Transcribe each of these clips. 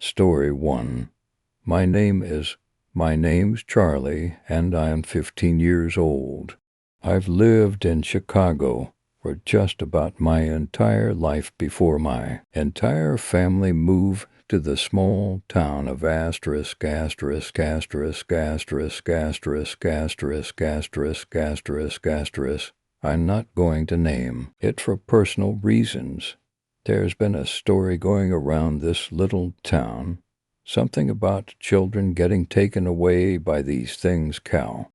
Story 1. My name's Charlie, and I'm 15 years old. I've lived in Chicago for just about my entire life before my entire family moved to the small town of asterisk, asterisk, asterisk, asterisk, asterisk, asterisk, asterisk, asterisk, asterisk. I'm not going to name it for personal reasons. There's been a story going around this little town, something about children getting taken away by these things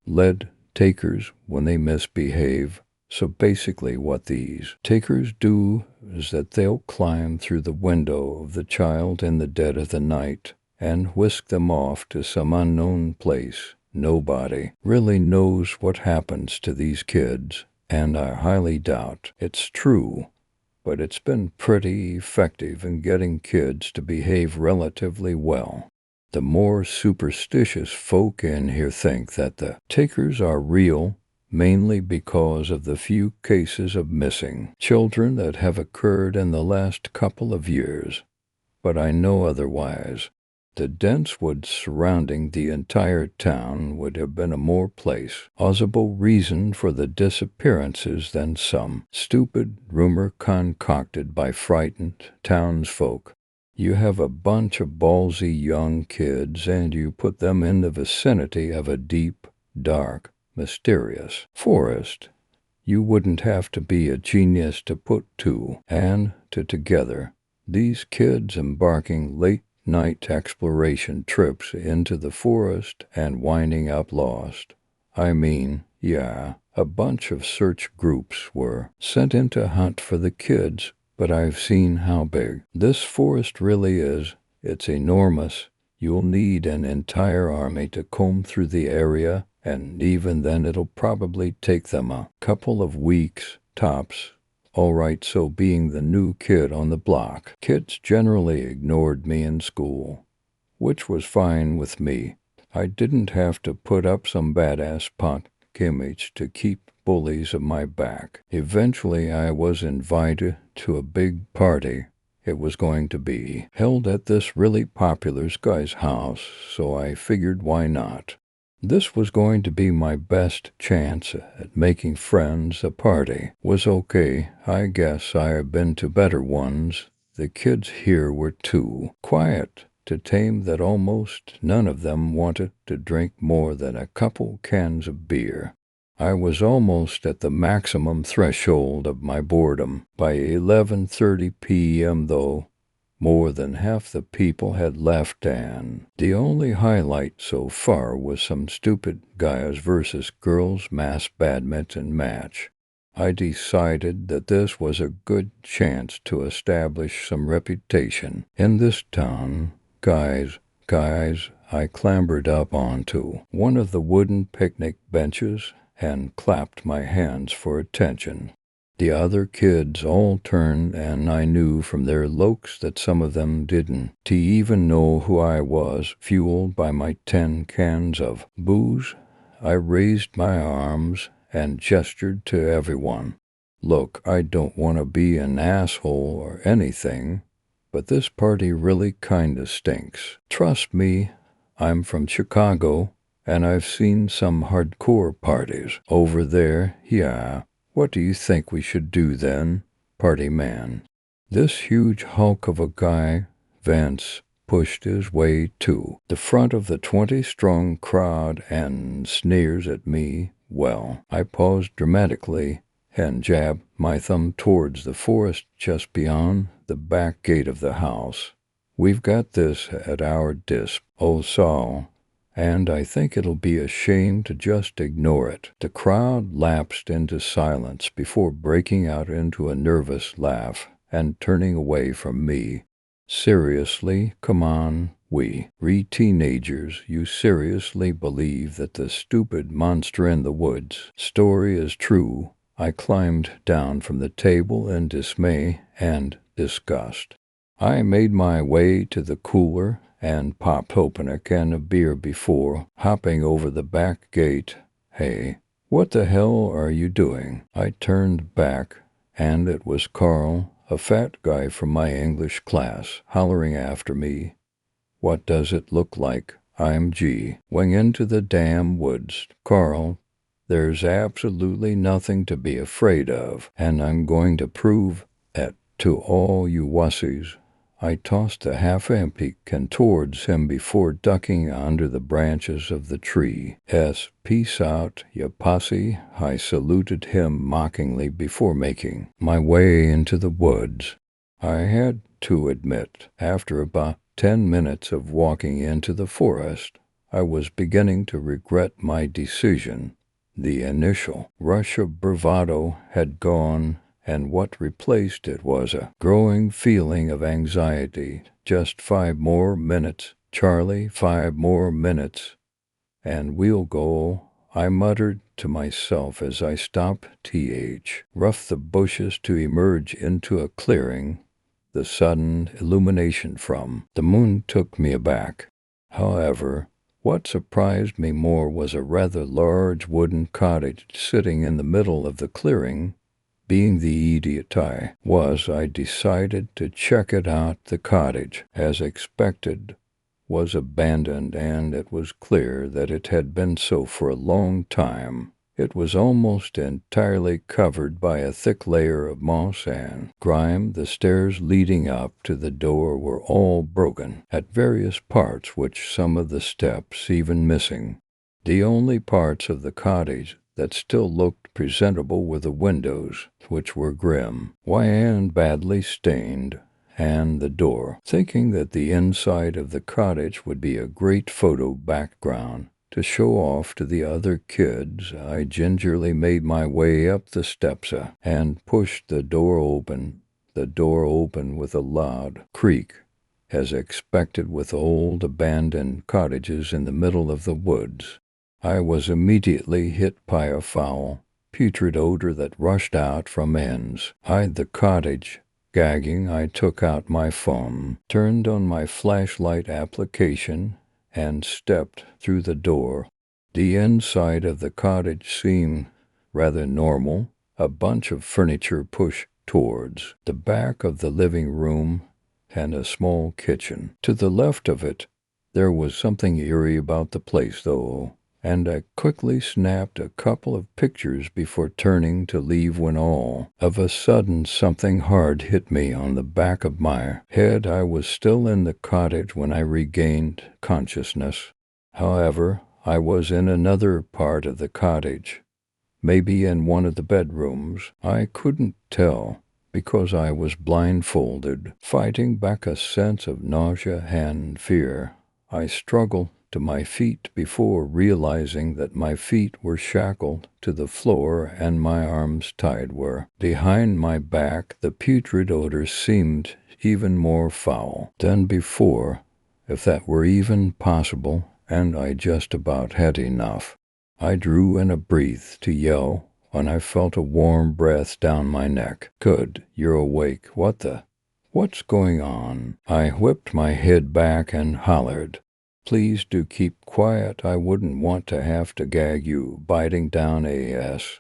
lead takers when they misbehave. So basically what these takers do is that they'll climb through the window of the child in the dead of the night and whisk them off to some unknown place. Nobody really knows what happens to these kids, and I highly doubt it's true. But it's been pretty effective in getting kids to behave relatively well. The more superstitious folk in here think that the takers are real, mainly because of the few cases of missing children that have occurred in the last couple of years. But I know otherwise. The dense woods surrounding the entire town would have been a more plausible reason for the disappearances than some stupid rumor concocted by frightened townsfolk. You have a bunch of ballsy young kids, and you put them in the vicinity of a deep, dark, mysterious forest. You wouldn't have to be a genius to put two and two together. These kids embarking late-night exploration trips into the forest and winding up lost. A bunch of search groups were sent in to hunt for the kids, but I've seen how big this forest really is. It's enormous. You'll need an entire army to comb through the area, and even then it'll probably take them a couple of weeks, tops. All right, so being the new kid on the block, kids generally ignored me in school, which was fine with me. I didn't have to put up some badass punk image to keep bullies at my back. Eventually, I was invited to a big party. It was going to be held at this really popular guy's house, so I figured why not. This was going to be my best chance at making friends. The party was okay. I guess I have been to better ones. The kids here were too quiet to tame that almost none of them wanted to drink more than a couple cans of beer. I was almost at the maximum threshold of my boredom by 11:30 p.m. though. More than half the people had left, and the only highlight so far was some stupid guys versus girls mass badminton match. I decided that this was a good chance to establish some reputation in this town. Guys, I clambered up onto one of the wooden picnic benches and clapped my hands for attention. The other kids all turned, and I knew from their looks that some of them didn't even know who I was. Fueled by my 10 cans of booze, I raised my arms and gestured to everyone. Look, I don't want to be an asshole or anything, but this party really kinda stinks. Trust me, I'm from Chicago, and I've seen some hardcore parties over there, yeah. What do you think we should do then, party man? This huge hulk of a guy, Vance, pushed his way to the front of the 20-strong crowd and sneers at me. Well, I paused dramatically and jabbed my thumb towards the forest just beyond the back gate of the house. We've got this at our disposal, and I think it'll be a shame to just ignore it. The crowd lapsed into silence before breaking out into a nervous laugh and turning away from me. Seriously, come on, we teenagers, you seriously believe that the stupid monster in the woods story is true? I climbed down from the table in dismay and disgust. I made my way to the cooler and popped open a can of beer before hopping over the back gate. Hey, what the hell are you doing? I turned back, and it was Carl, a fat guy from my English class, hollering after me. What does it look like? I'm G. Going into the damn woods. Carl, there's absolutely nothing to be afraid of, and I'm going to prove it to all you wussies. I tossed the half-empty can towards him before ducking under the branches of the tree. Peace out, ya posse, I saluted him mockingly before making my way into the woods. I had to admit, after about 10 minutes of walking into the forest, I was beginning to regret my decision. The initial rush of bravado had gone, and what replaced it was a growing feeling of anxiety. Just 5 more minutes, Charlie, 5 more minutes, and we'll go, I muttered to myself as I stopped rough the bushes to emerge into a clearing. The sudden illumination from the moon took me aback. However, what surprised me more was a rather large wooden cottage sitting in the middle of the clearing. Being the idiot I was, I decided to check it out. The cottage, as expected, was abandoned, and it was clear that it had been so for a long time. It was almost entirely covered by a thick layer of moss and grime. The stairs leading up to the door were all broken at various parts, with some of the steps even missing. The only parts of the cottage that still looked presentable were the windows, which were grim, and badly stained, and the door. Thinking that the inside of the cottage would be a great photo background to show off to the other kids, I gingerly made my way up the steps and pushed the door open. The door opened with a loud creak, as expected with old abandoned cottages in the middle of the woods. I was immediately hit by a foul, putrid odor that rushed out from ends. The cottage. Gagging, I took out my phone, turned on my flashlight application, and stepped through the door. The inside of the cottage seemed rather normal. A bunch of furniture pushed towards the back of the living room and a small kitchen. To the left of it, there was something eerie about the place, though, and I quickly snapped a couple of pictures before turning to leave when all of a sudden something hard hit me on the back of my head. I was still in the cottage when I regained consciousness. However, I was in another part of the cottage, maybe in one of the bedrooms. I couldn't tell, because I was blindfolded. Fighting back a sense of nausea and fear, I struggled to my feet before realizing that my feet were shackled to the floor and my arms tied were behind my back. The putrid odor seemed even more foul than before, if that were even possible, and I just about had enough. I drew in a breath to yell when I felt a warm breath down my neck. Good, you're awake. What's going on? I whipped my head back and hollered, please do keep quiet. I wouldn't want to have to gag you. Biting down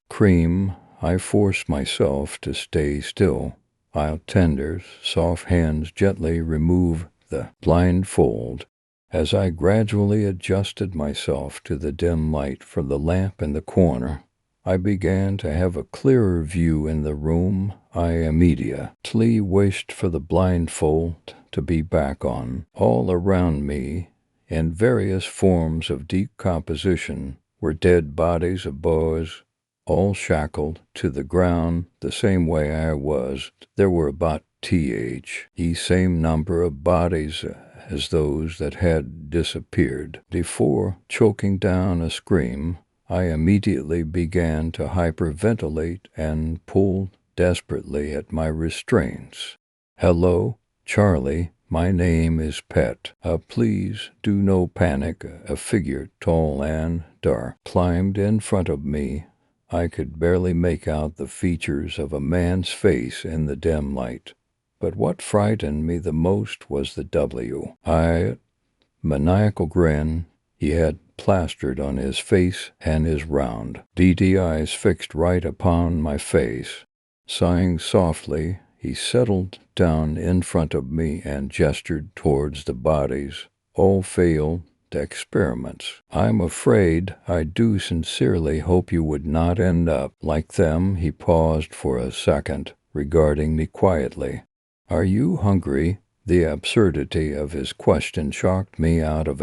cream, I forced myself to stay still. While Tender's soft hands gently removed the blindfold. As I gradually adjusted myself to the dim light from the lamp in the corner, I began to have a clearer view in the room. I immediately wished for the blindfold to be back on. All around me, in various forms of decomposition, were dead bodies of boys, all shackled to the ground the same way I was. There were about the same number of bodies as those that had disappeared. Before choking down a scream, I immediately began to hyperventilate and pulled desperately at my restraints. Hello, Charlie. My name is Pet. Please do no panic. A figure, tall and dark, climbed in front of me. I could barely make out the features of a man's face in the dim light. But what frightened me the most was the maniacal grin he had plastered on his face and his round, beady eyes fixed right upon my face. Sighing softly, he settled down in front of me and gestured towards the bodies. all failed experiments. I'm afraid I do sincerely hope you would not end up like them." He paused for a second, regarding me quietly. "Are you hungry?" The absurdity of his question shocked me out of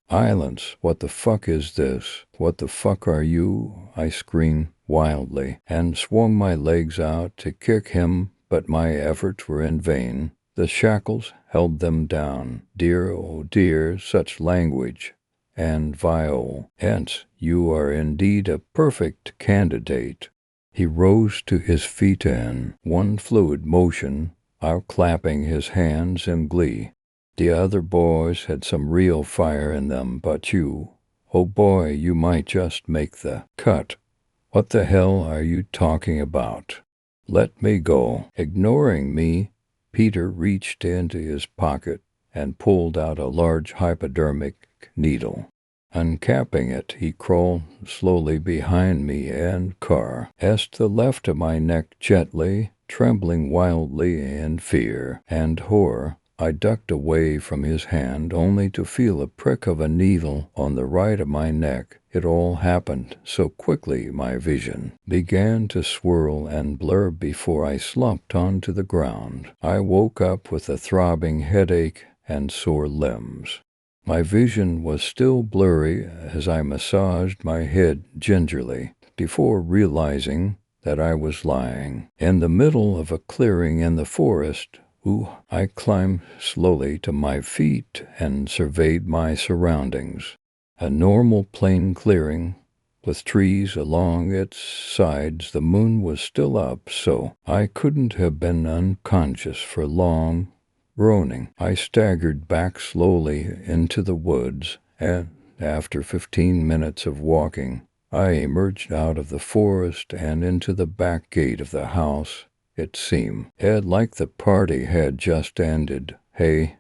silence. "What the fuck is this? What the fuck are you?" I screamed wildly, and swung my legs out to kick him, but my efforts were in vain. The shackles held them down. Dear, oh dear, such language and violence. "You are indeed a perfect candidate." He rose to his feet in one fluid motion, out clapping his hands in glee. "The other boys had some real fire in them, but you, oh boy, you might just make the cut." "What the hell are you talking about? Let me go." Ignoring me, Peter reached into his pocket and pulled out a large hypodermic needle. Uncapping it, he crawled slowly behind me and caressed the left of my neck gently, trembling wildly in fear and horror. I ducked away from his hand, only to feel a prick of a needle on the right of my neck. It all happened so quickly my vision began to swirl and blur before I slumped onto the ground. I woke up with a throbbing headache and sore limbs. My vision was still blurry as I massaged my head gingerly, before realizing that I was lying in the middle of a clearing in the forest. I climbed slowly to my feet and surveyed my surroundings. A normal plain clearing, with trees along its sides. The moon was still up, so I couldn't have been unconscious for long. Groaning, I staggered back slowly into the woods, and after 15 minutes of walking, I emerged out of the forest and into the back gate of the house. It seemed like the party had just ended. Hey,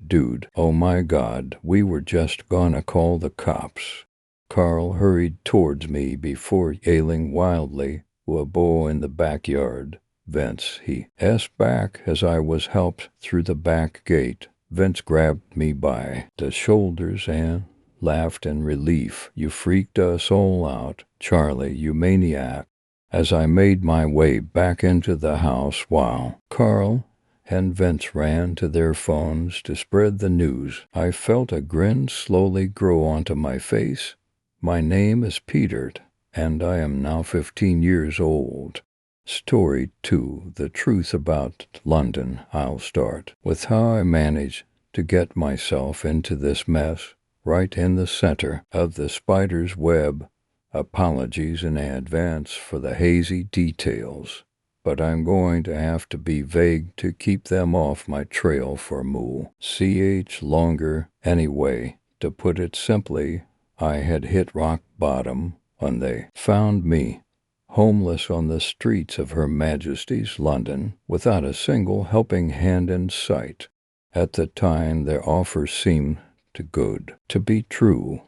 dude, oh my God, we were just gonna call the cops." Carl hurried towards me before yelling wildly to a boy in the backyard. "Vince," he asked back as I was helped through the back gate. Vince grabbed me by the shoulders and laughed in relief. "You freaked us all out, Charlie, you maniac." As I made my way back into the house while Carl and Vince ran to their phones to spread the news, I felt a grin slowly grow onto my face. My name is Peter, and I am now 15 years old. Story 2, The Truth About London. I'll start with how I managed to get myself into this mess, right in the center of the spider's web. Apologies in advance for the hazy details, but I'm going to have to be vague to keep them off my trail for longer. Anyway, to put it simply, I had hit rock bottom when they found me, homeless on the streets of Her Majesty's London, without a single helping hand in sight. At the time, their offer seemed too good to be true.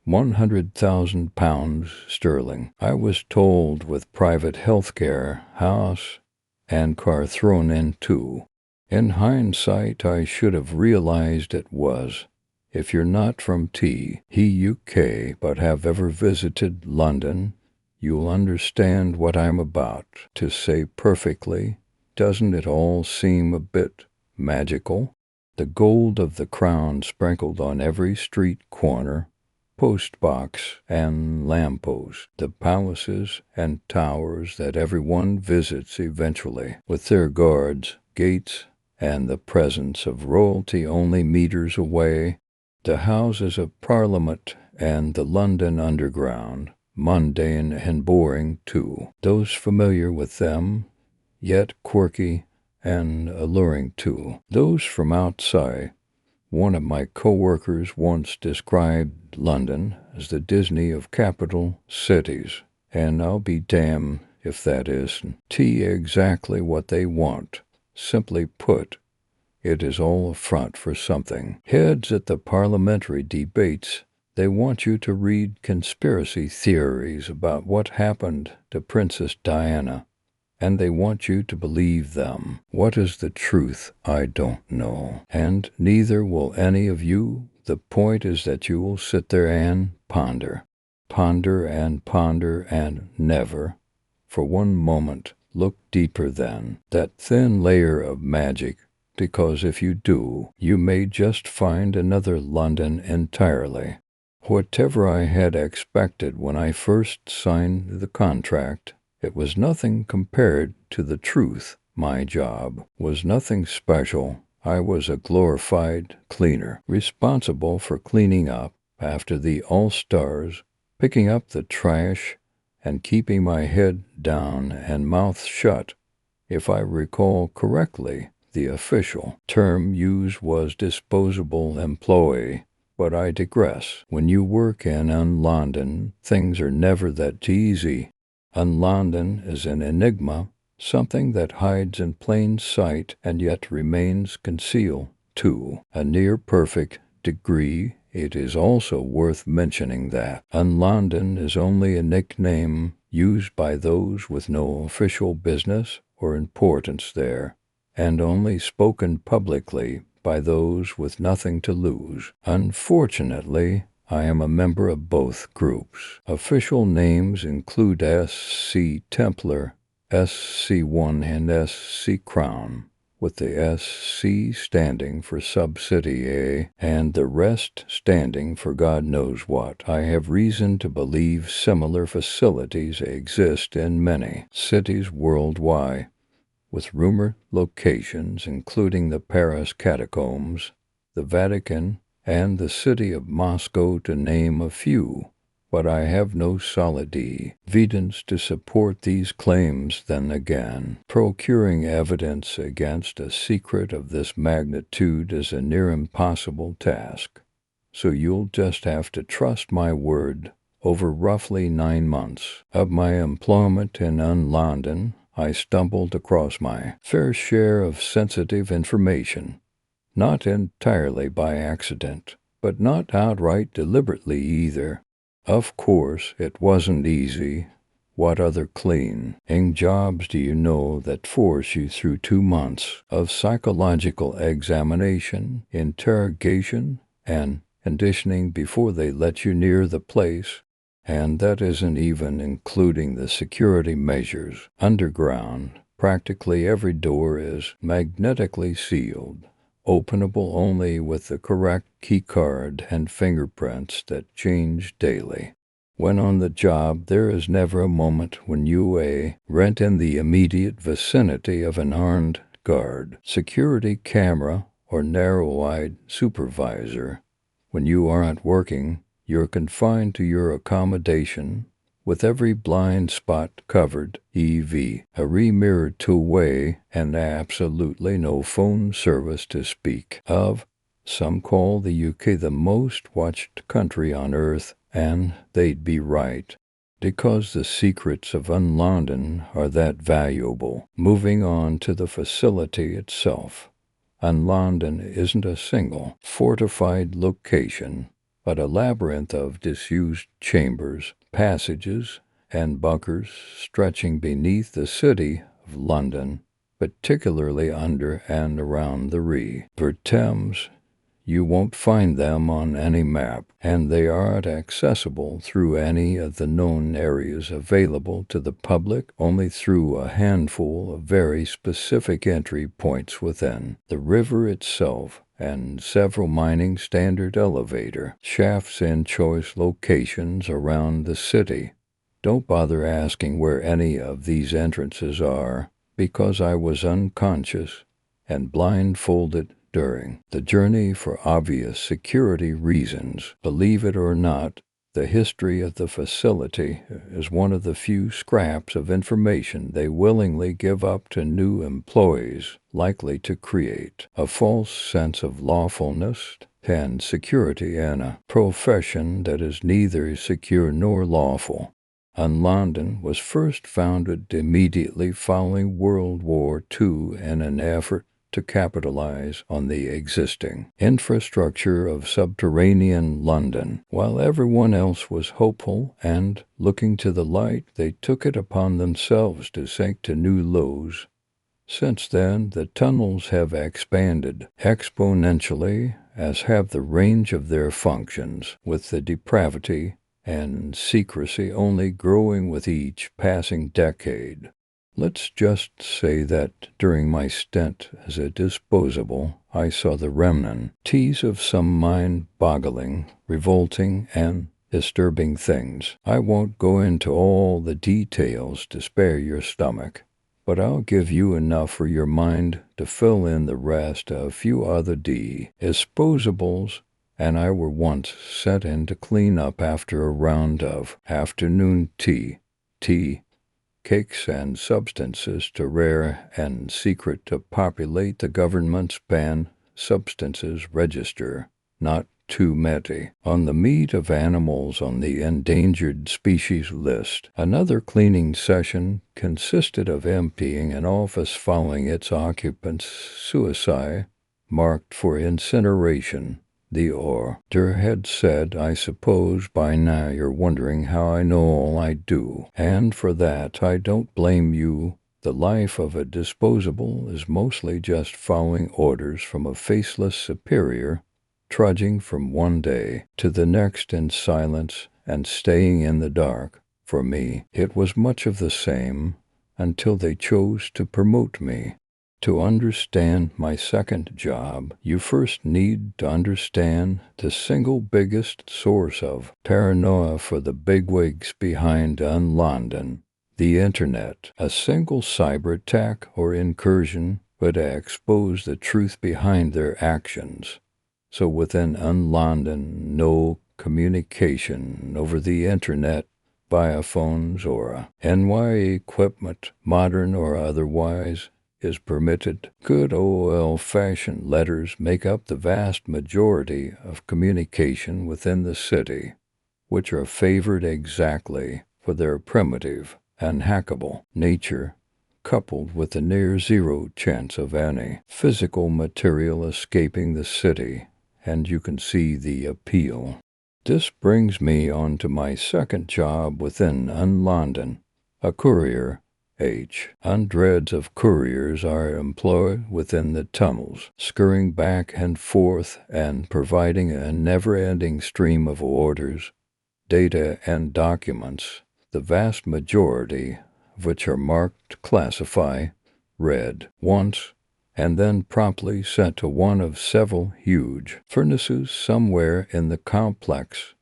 £100,000. I was told, with private health care, house, and car thrown in too. In hindsight, I should have realized it was. If you're not from UK but have ever visited London, you'll understand what I'm about to say perfectly. Doesn't it all seem a bit magical? The gold of the crown sprinkled on every street corner, postbox and lamppost, the palaces and towers that everyone visits eventually, with their guards, gates, and the presence of royalty only meters away, the Houses of Parliament and the London Underground, mundane and boring too. Those familiar with them, yet quirky and alluring too. Those from outside. One of my co-workers once described London as the Disney of capital cities, and I'll be damned if that isn't exactly what they want. Simply put, it is all a front for something. Heads at the parliamentary debates, they want you to read conspiracy theories about what happened to Princess Diana, and they want you to believe them. What is the truth? I don't know, and neither will any of you. The point is that you will sit there and ponder, ponder and ponder, and never, for one moment, look deeper than that thin layer of magic, because if you do, you may just find another London entirely. Whatever I had expected when I first signed the contract, it was nothing compared to the truth. My job was nothing special. I was a glorified cleaner, responsible for cleaning up after the all-stars, picking up the trash, and keeping my head down and mouth shut. If I recall correctly, the official term used was disposable employee. But I digress. When you work in London, things are never that easy. London is an enigma, something that hides in plain sight and yet remains concealed, to a near-perfect degree. It is also worth mentioning that London is only a nickname used by those with no official business or importance there, and only spoken publicly by those with nothing to lose. Unfortunately, I am a member of both groups. Official names include SC Templar, SC1, and SC Crown, with the SC standing for Sub-City A, and the rest standing for God knows what. I have reason to believe similar facilities exist in many cities worldwide, with rumored locations including the Paris catacombs, the Vatican, and the city of Moscow, to name a few. But I have no solid evidence to support these claims. Then again, procuring evidence against a secret of this magnitude is a near impossible task. So you'll just have to trust my word. Over roughly 9 months of my employment in London, I stumbled across my fair share of sensitive information, not entirely by accident, but not outright deliberately either. Of course, it wasn't easy. What other cleaning jobs do you know that force you through 2 months of psychological examination, interrogation, and conditioning before they let you near the place? And that isn't even including the security measures. Underground, practically every door is magnetically sealed, openable only with the correct key card and fingerprints that change daily. When on the job, there is never a moment when you aren't in the immediate vicinity of an armed guard, security camera, or narrow-eyed supervisor. When you aren't working, you're confined to your accommodation, with every blind spot covered, a mirrored two-way, and absolutely no phone service to speak of. Some call the UK the most watched country on earth, and they'd be right, because the secrets of London are that valuable. Moving on to the facility itself. London isn't a single fortified location, but a labyrinth of disused chambers, passages, and bunkers stretching beneath the city of London, particularly under and around the River Thames. You won't find them on any map, and they aren't accessible through any of the known areas available to the public, only through a handful of very specific entry points within the river itself, and several mining standard elevator shafts in choice locations around the city. Don't bother asking where any of these entrances are, because I was unconscious and blindfolded during the journey for obvious security reasons. Believe it or not, the history of the facility is one of the few scraps of information they willingly give up to new employees, likely to create a false sense of lawfulness and security in a profession that is neither secure nor lawful. London was first founded immediately following World War II in an effort to capitalize on the existing infrastructure of subterranean London. While everyone else was hopeful and looking to the light, they took it upon themselves to sink to new lows. Since then, the tunnels have expanded exponentially, as have the range of their functions, with the depravity and secrecy only growing with each passing decade. Let's just say that during my stint as a disposable, I saw the remnants of some mind-boggling, revolting, and disturbing things. I won't go into all the details to spare your stomach, but I'll give you enough for your mind to fill in the rest. A few other disposables and I were once sent in to clean up after a round of afternoon tea, cakes and substances too rare and secret to populate the government's banned substances register, not too many, on the meat of animals on the endangered species list. Another cleaning session consisted of emptying an office following its occupant's suicide, marked for incineration. The orator had said, "I suppose by now you're wondering how I know all I do, and for that I don't blame you. The life of a disposable is mostly just following orders from a faceless superior, trudging from one day to the next in silence and staying in the dark. For me, it was much of the same until they chose to promote me. To understand my second job, you first need to understand the single biggest source of paranoia for the bigwigs behind London, the Internet. A single cyber attack or incursion would expose the truth behind their actions. So within London, no communication over the Internet, via phones or NY equipment, modern or otherwise, is permitted. Good old-fashioned letters make up the vast majority of communication within the city, which are favored exactly for their primitive and hackable nature, coupled with the near-zero chance of any physical material escaping the city, and you can see the appeal. This brings me on to my second job within London, a courier. Hundreds of couriers are employed within the tunnels, scurrying back and forth and providing a never-ending stream of orders, data, and documents, the vast majority of which are marked classify, read once, and then promptly sent to one of several huge furnaces somewhere in the complex,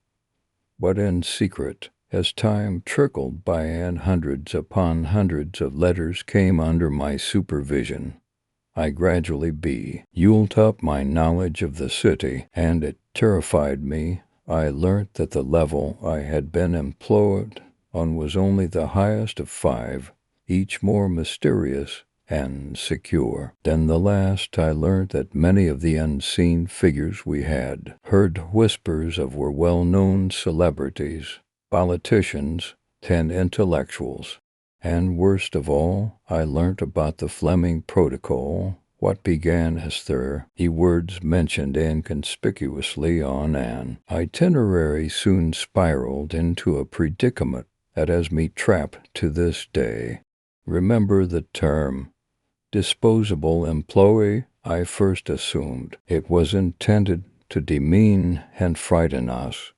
but in secret. As time trickled by and hundreds upon hundreds of letters came under my supervision, I gradually built up my knowledge of the city, and it terrified me. I learnt that the level I had been employed on was only the highest of 5, each more mysterious and secure than the last. I learnt that many of the unseen figures we had heard whispers of were well-known celebrities, politicians, and intellectuals. And worst of all, I learnt about the Fleming Protocol, what began as 30 words mentioned inconspicuously on an itinerary soon spiraled into a predicament that has me trapped to this day. Remember the term disposable employee? I first assumed it was intended to demean and frighten us.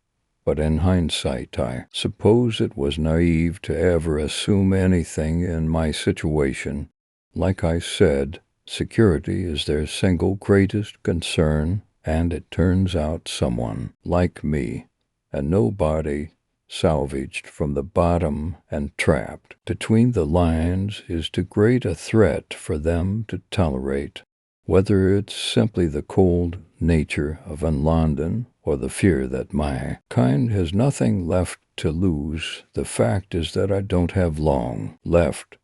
But in hindsight, I suppose it was naive to ever assume anything in my situation. Like I said, security is their single greatest concern, and it turns out someone like me, a nobody, salvaged from the bottom and trapped between the lines, is too great a threat for them to tolerate. Whether it's simply the cold nature of London or the fear that my kind has nothing left to lose, the fact is that I don't have long left.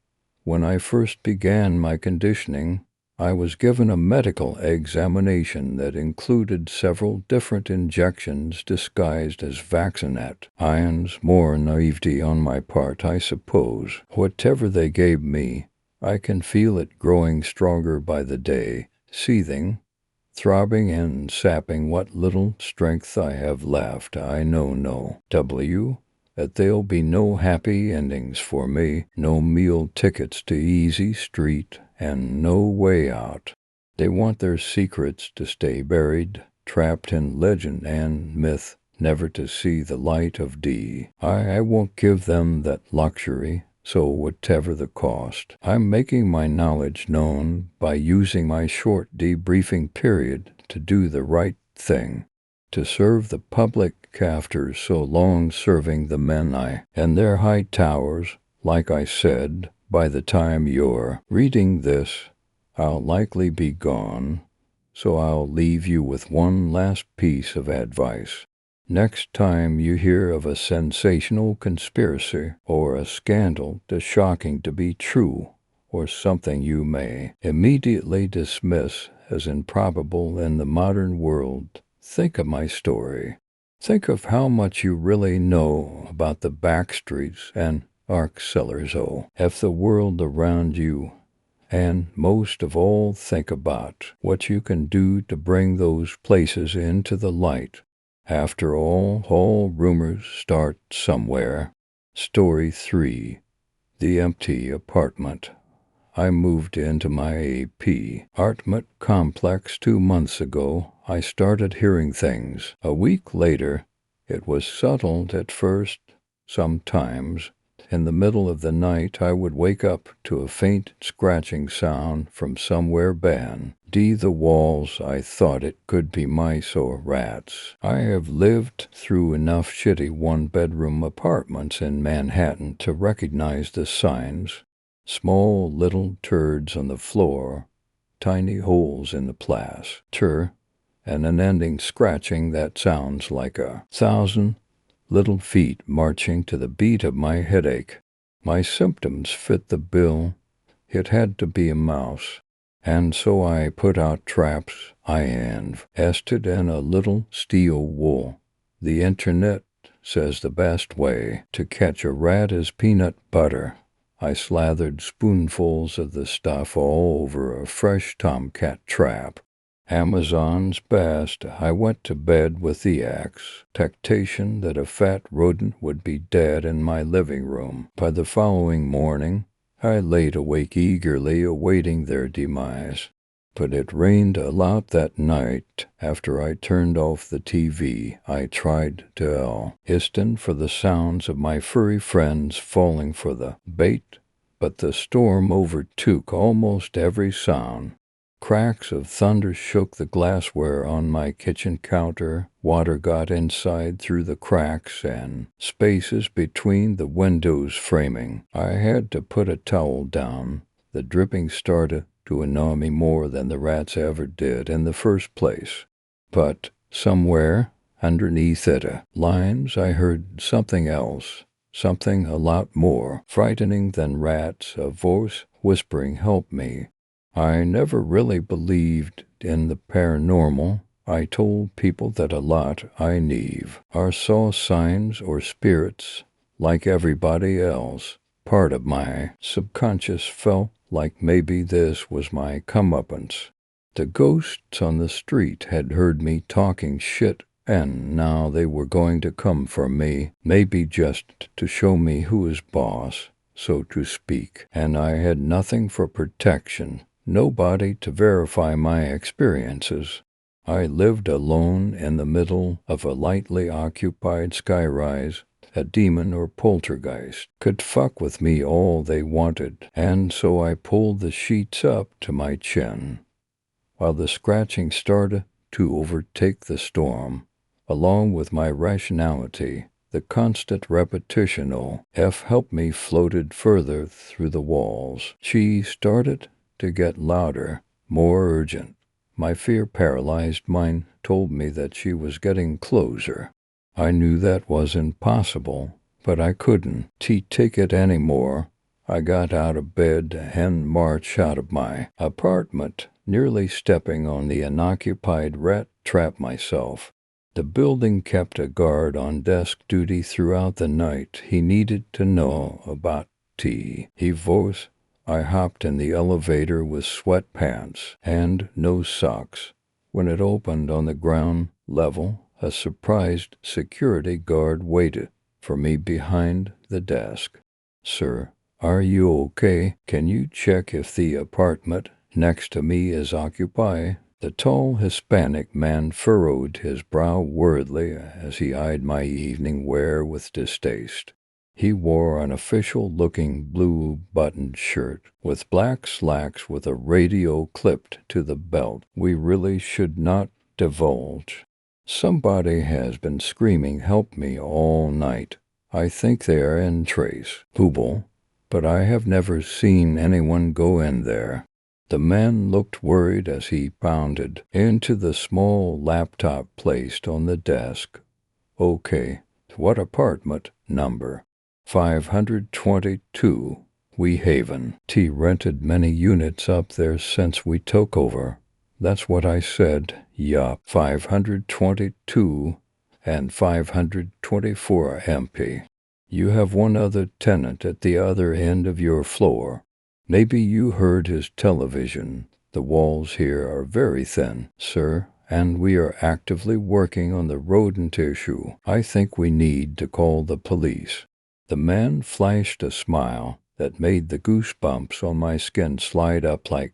When I first began my conditioning, I was given a medical examination that included several different injections disguised as vaccinate ions. More naivety on my part, I suppose. Whatever they gave me, I can feel it growing stronger by the day. seething, throbbing and sapping what little strength I have left. I know that there'll be no happy endings for me, no meal tickets to Easy Street, and no way out. They want their secrets to stay buried, trapped in legend and myth, never to see the light of day. I won't give them that luxury. So whatever the cost, I'm making my knowledge known by using my short debriefing period to do the right thing, to serve the public after so long serving the men and their high towers. Like I said, by the time you're reading this, I'll likely be gone, so I'll leave you with one last piece of advice. Next time you hear of a sensational conspiracy or a scandal too shocking to be true, or something you may immediately dismiss as improbable in the modern world, think of my story. Think of how much you really know about the backstreets and arc cellars of the world around you. And most of all, think about what you can do to bring those places into the light. After all rumors start somewhere. Story 3. The Empty Apartment. I moved into my apartment complex 2 months ago. I started hearing things. A week later, it was subtle at first. Sometimes, in the middle of the night, I would wake up to a faint scratching sound from somewhere behind the walls. I thought it could be mice or rats. I have lived through enough shitty one-bedroom apartments in Manhattan to recognize the signs. Small little turds on the floor, tiny holes in the plaster, and an ending scratching that sounds like 1,000 little feet marching to the beat of my headache. My symptoms fit the bill. It had to be a mouse. And so I put out traps. I invested in a little steel wool. The internet says the best way to catch a rat is peanut butter. I slathered spoonfuls of the stuff all over a fresh tomcat trap. Amazon's best. I went to bed with the expectation that a fat rodent would be dead in my living room. By the following morning, I laid awake eagerly awaiting their demise. But it rained a lot that night. After I turned off the TV, I tried to listen for the sounds of my furry friends falling for the bait, but the storm overtook almost every sound. Cracks of thunder shook the glassware on my kitchen counter. Water got inside through the cracks and spaces between the windows framing. I had to put a towel down. The dripping started to annoy me more than the rats ever did in the first place. But somewhere underneath the lines I heard something else, something a lot more frightening than rats, a voice whispering, "Help me." I never really believed in the paranormal. I told people that a lot I saw signs or spirits like everybody else. Part of my subconscious felt like maybe this was my comeuppance. The ghosts on the street had heard me talking shit, and now they were going to come for me, maybe just to show me who is boss, so to speak. And I had nothing for protection. Nobody to verify my experiences. I lived alone in the middle of a lightly occupied skyrise. A demon or poltergeist could fuck with me all they wanted, and so I pulled the sheets up to my chin. While the scratching started to overtake the storm, along with my rationality, the constant repetition helped me floated further through the walls. She started to get louder, more urgent. My fear-paralyzed mind told me that she was getting closer. I knew that was impossible, but I couldn't take it anymore. I got out of bed and marched out of my apartment, nearly stepping on the unoccupied rat trap myself. The building kept a guard on desk duty throughout the night. He needed to know about tea. He voiced I hopped in the elevator with sweatpants and no socks. When it opened on the ground level, a surprised security guard waited for me behind the desk. "Sir, are you okay? Can you check if the apartment next to me is occupied?" The tall Hispanic man furrowed his brow worriedly as he eyed my evening wear with distaste. He wore an official-looking blue-buttoned shirt with black slacks with a radio clipped to the belt. "We really should not divulge. Somebody has been screaming 'help me' all night. I think they are in Trace Hubel, but I have never seen anyone go in there." The man looked worried as he pounded into the small laptop placed on the desk. "Okay, what apartment number?" 522, Wee Haven. T rented many units up there since we took over. That's what I said. Yup, 522 and 524 empty. You have one other tenant at the other end of your floor. Maybe you heard his television. The walls here are very thin, sir, and we are actively working on the rodent issue. I think we need to call the police." The man flashed a smile that made the goosebumps on my skin slide up like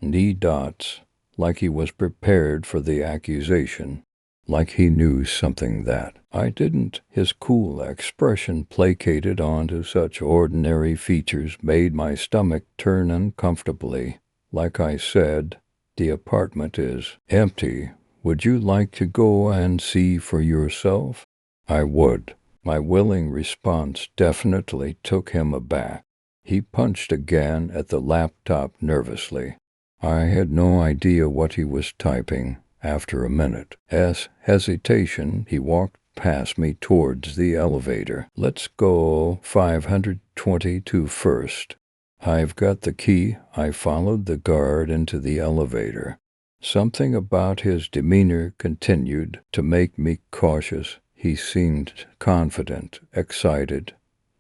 knee dots, like he was prepared for the accusation, like he knew something that I didn't. His cool expression placated onto such ordinary features made my stomach turn uncomfortably. "Like I said, the apartment is empty. Would you like to go and see for yourself?" I would. My willing response definitely took him aback. He punched again at the laptop nervously. I had no idea what he was typing. After a minute's hesitation, he walked past me towards the elevator. "Let's go 522 first. I've got the key." I followed the guard into the elevator. Something about his demeanor continued to make me cautious. He seemed confident, excited.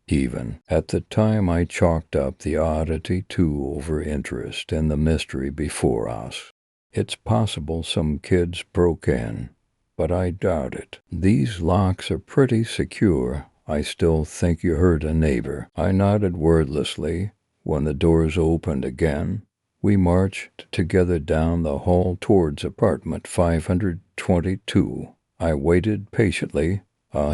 Even at the time, I chalked up the oddity to over-interest in the mystery before us. It's possible some kids broke in, but I doubt it. These locks are pretty secure. I still think you heard a neighbor. I nodded wordlessly. When the doors opened again, we marched together down the hall towards apartment 522. I waited patiently.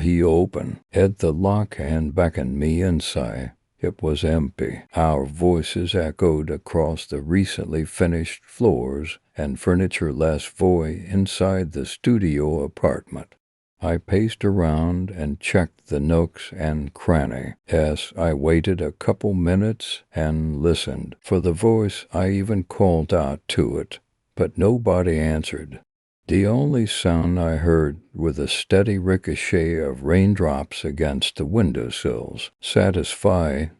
He opened the lock and beckoned me inside. It was empty. Our voices echoed across the recently finished floors and furniture-less void inside the studio apartment. I paced around and checked the nooks and crannies. I waited a couple minutes and listened for the voice. I even called out to it, but nobody answered. The only sound I heard were the steady ricochet of raindrops against the windowsills. Satisfied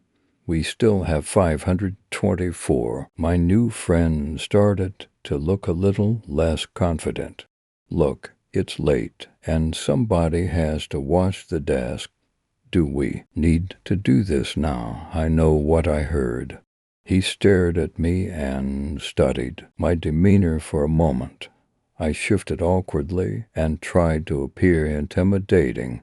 we still have 524. My new friend started to look a little less confident. "Look, it's late, and somebody has to wash the desk. Do we need to do this now? I know what I heard." He stared at me and studied my demeanor for a moment. I shifted awkwardly and tried to appear intimidating.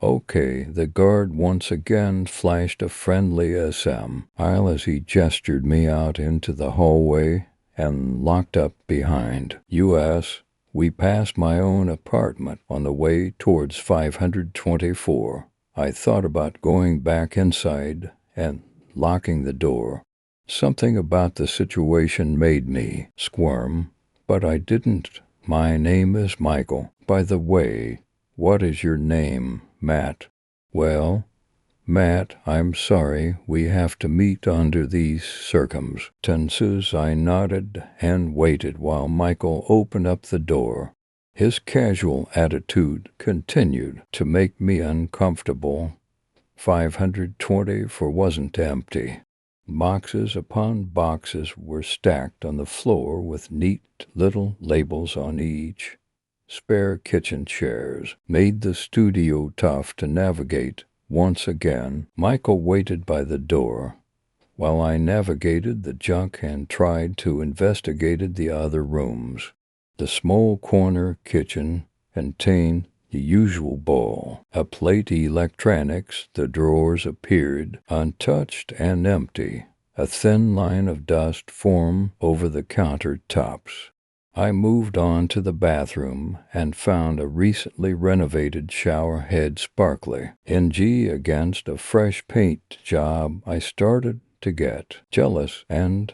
"Okay," the guard once again flashed a friendly smile as he gestured me out into the hallway and locked up behind us. We passed my own apartment on the way towards 524. I thought about going back inside and locking the door. Something about the situation made me squirm, but I didn't. "My name is Michael. By the way, what is your name?" "Matt." "Well, Matt, I'm sorry we have to meet under these circumstances." I nodded and waited while Michael opened up the door. His casual attitude continued to make me uncomfortable. 524 wasn't empty. Boxes upon boxes were stacked on the floor with neat little labels on each. Spare kitchen chairs made the studio tough to navigate. Once again, Michael waited by the door. while I navigated the junk and tried to investigate the other rooms. The small corner kitchen contained the usual ball, a plate electronics, the drawers appeared untouched and empty. A thin line of dust formed over the countertops. I moved on to the bathroom and found a recently renovated shower head sparkly. Against a fresh paint job, I started to get jealous and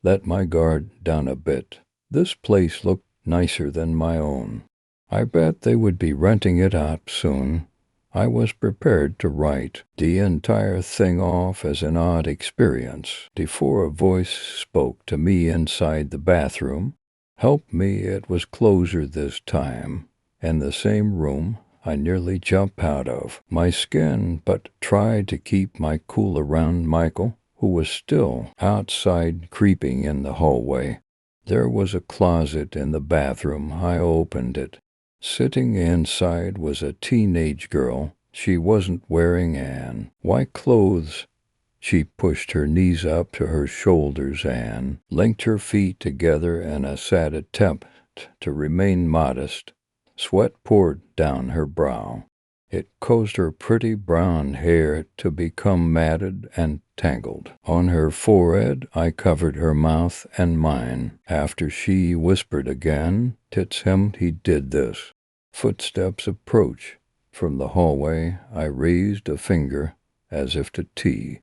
let my guard down a bit. This place looked nicer than my own. I bet they would be renting it out soon. I was prepared to write the entire thing off as an odd experience before a voice spoke to me inside the bathroom. Help me, it was closer this time, in the same room I nearly jumped out of my skin, but tried to keep my cool around Michael, who was still outside creeping in the hallway. There was a closet in the bathroom. I opened it. Sitting inside was a teenage girl. She wasn't wearing white clothes. She pushed her knees up to her shoulders and linked her feet together in a sad attempt to remain modest. Sweat poured down her brow. It caused her pretty brown hair to become matted and tangled. On her forehead I covered her mouth and mine. After she whispered again, "'Tis him, he did this." Footsteps approached. From the hallway I raised a finger as if to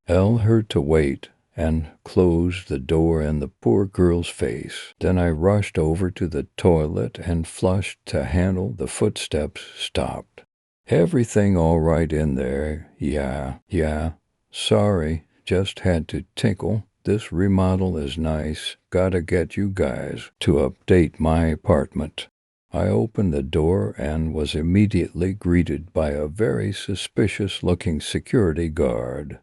tell her to wait, and closed the door in the poor girl's face. Then I rushed over to the toilet and flushed to handle the footsteps stopped. "Everything all right in there?" Yeah. Sorry, just had to tinkle. This remodel is nice. Gotta get you guys to update my apartment. I opened the door and was immediately greeted by a very suspicious-looking security guard.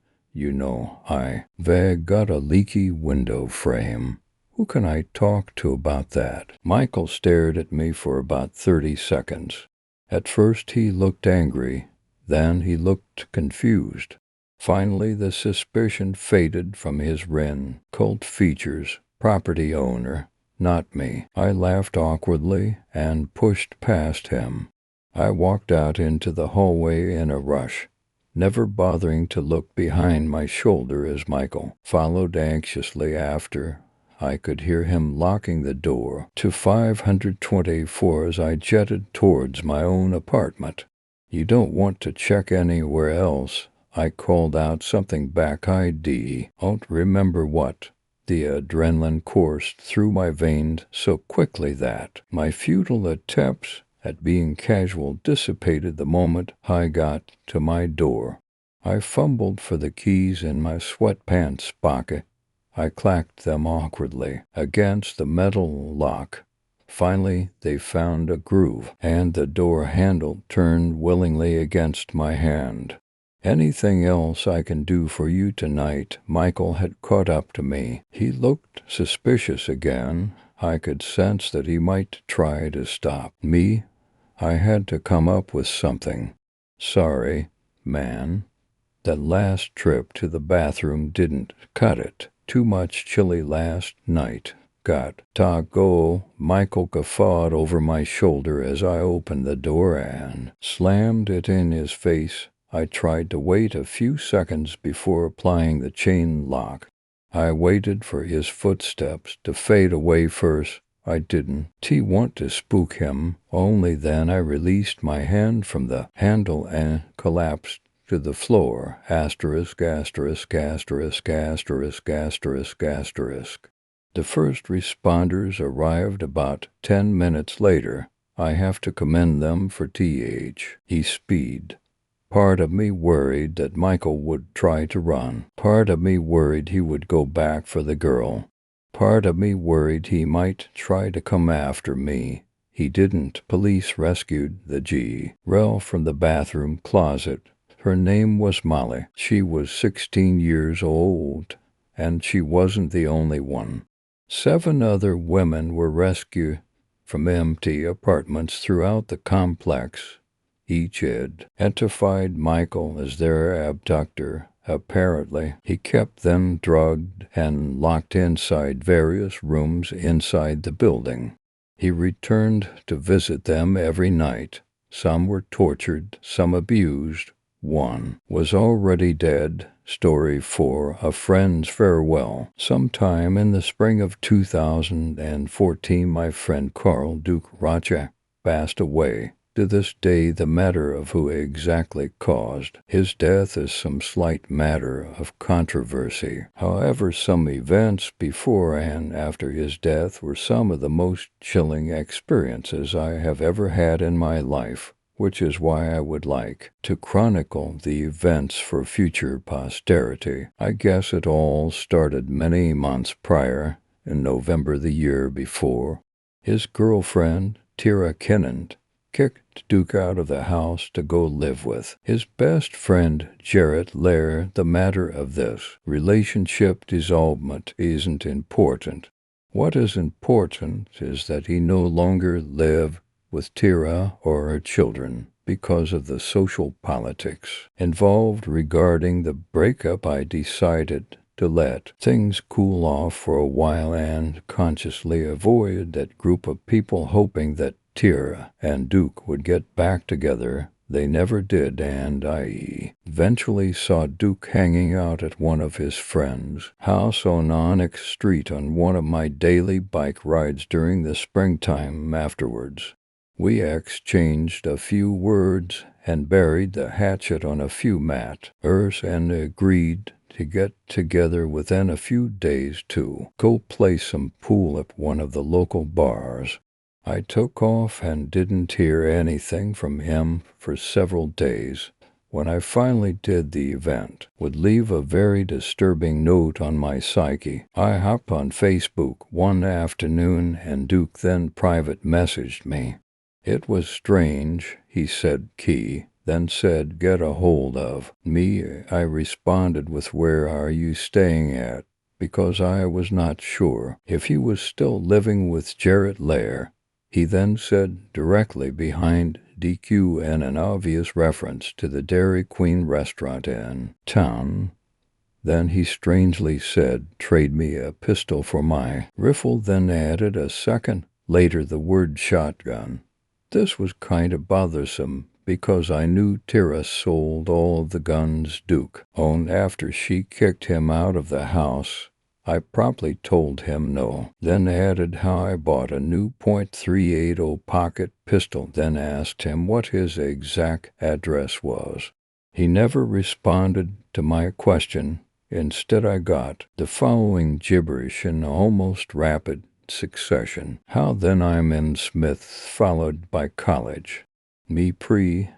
I've got a leaky window frame. Who can I talk to about that? Michael stared at me for about 30 seconds. At first he looked angry, then he looked confused. Finally the suspicion faded from his wrinkled features. Property owner. Not me. I laughed awkwardly and pushed past him. I walked out into the hallway in a rush, never bothering to look behind my shoulder as Michael followed anxiously after. I could hear him locking the door to 524 as I jetted towards my own apartment. "You don't want to check anywhere else?" I called out something back. I don't remember what. The adrenaline coursed through my veins so quickly that my futile attempts at being casual dissipated the moment I got to my door. I fumbled for the keys in my sweatpants pocket. I clacked them awkwardly against the metal lock. Finally, they found a groove, and the door handle turned willingly against my hand. "Anything else I can do for you tonight?" Michael had caught up to me. He looked suspicious again. I could sense that he might try to stop me. I had to come up with something. "Sorry, man. That last trip to the bathroom didn't cut it. Too much chili last night. Got to go." Michael guffawed over my shoulder as I opened the door and slammed it in his face. I tried to wait a few seconds before applying the chain lock. I waited for his footsteps to fade away first. I didn't want to spook him. Only then I released my hand from the handle and collapsed to the floor. Asterisk, asterisk, asterisk, asterisk, asterisk, asterisk. The first responders arrived about 10 minutes later. I have to commend them for speed. Part of me worried that Michael would try to run. Part of me worried he would go back for the girl. Part of me worried he might try to come after me. He didn't. Police rescued the girl from the bathroom closet. Her name was Molly. She was 16 years old, and she wasn't the only one. 7 other women were rescued from empty apartments throughout the complex. Each identified Michael as their abductor Apparently, he kept them drugged and locked inside various rooms inside the building. He returned to visit them every night. Some were tortured, some abused. One was already dead. Story 4: A Friend's Farewell. Sometime in the spring of 2014, my friend Carl Duke Rocha passed away. To this day, the matter of who exactly caused his death is some slight matter of controversy. However, some events before and after his death were some of the most chilling experiences I have ever had in my life, which is why I would like to chronicle the events for future posterity. I guess it all started many months prior, in November the year before. His girlfriend, Tira Kinnand, kicked Duke out of the house to go live with his best friend, Jarrett Lair. The matter of this relationship dissolvement isn't important. What is important is that he no longer lived with Tira or her children. Because of the social politics involved regarding the breakup, I decided to let things cool off for a while and consciously avoid that group of people, hoping that Tira and Duke would get back together. They never did, and I eventually saw Duke hanging out at one of his friends' house on Onyx Street on one of my daily bike rides during the springtime afterwards. We exchanged a few words and buried the hatchet on a few matters and agreed to get together within a few days to go play some pool at one of the local bars. I took off and didn't hear anything from him for several days. When I finally did, the event would leave a very disturbing note on my psyche. I hopped on Facebook one afternoon and Duke then private messaged me. It was strange, he said, then said, get a hold of me. I responded with, where are you staying at? Because I was not sure if he was still living with Jarrett Lair. He then said, directly behind DQ, and an obvious reference to the Dairy Queen restaurant in town. Then he strangely said, trade me a pistol for my rifle, then added a second later the word shotgun. This was kind of bothersome because I knew Tira sold all of the guns Duke owned after she kicked him out of the house. I promptly told him no, then added how I bought a new .380 pocket pistol, then asked him what his exact address was. He never responded to my question. Instead, I got the following gibberish in almost rapid succession. How then I'm in Smith, followed by college. Me pre,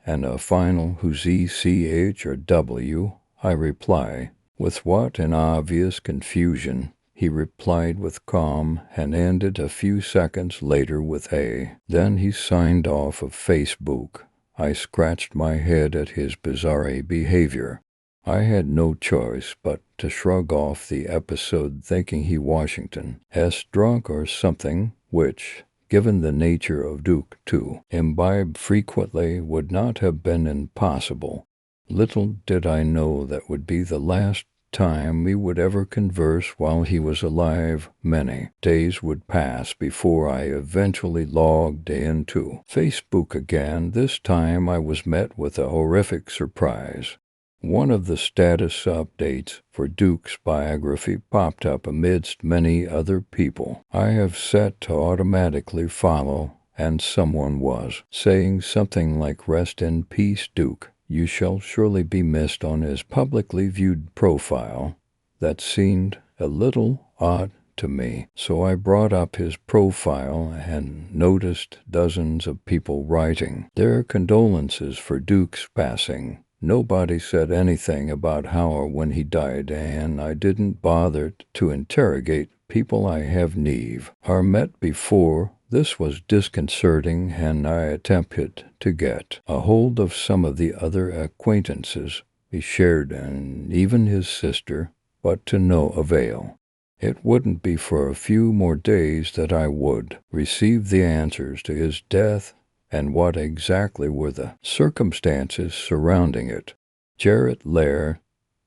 and a final who's E, C, H, or W, I reply. With what in obvious confusion, he replied with calm and ended a few seconds later with A. Then he signed off of Facebook. I scratched my head at his bizarre behavior. I had no choice but to shrug off the episode, thinking he Washington's drunk or something, which, given the nature of Duke to imbibe frequently, would not have been impossible. Little did I know that would be the last time we would ever converse while he was alive. Many days would pass before I eventually logged into Facebook again. This time I was met with a horrific surprise. One of the status updates for Duke's biography popped up amidst many other people I have set to automatically follow, and someone was saying something like, rest in peace, Duke. You shall surely be missed, on his publicly viewed profile. That seemed a little odd to me, so I brought up his profile and noticed dozens of people writing their condolences for Duke's passing. Nobody said anything about how or when he died, and I didn't bother to interrogate people I have never met before. This was disconcerting, and I attempted to get a hold of some of the other acquaintances he shared, and even his sister, but to no avail. It wouldn't be for a few more days that I would receive the answers to his death and what exactly were the circumstances surrounding it. Jarrett Lair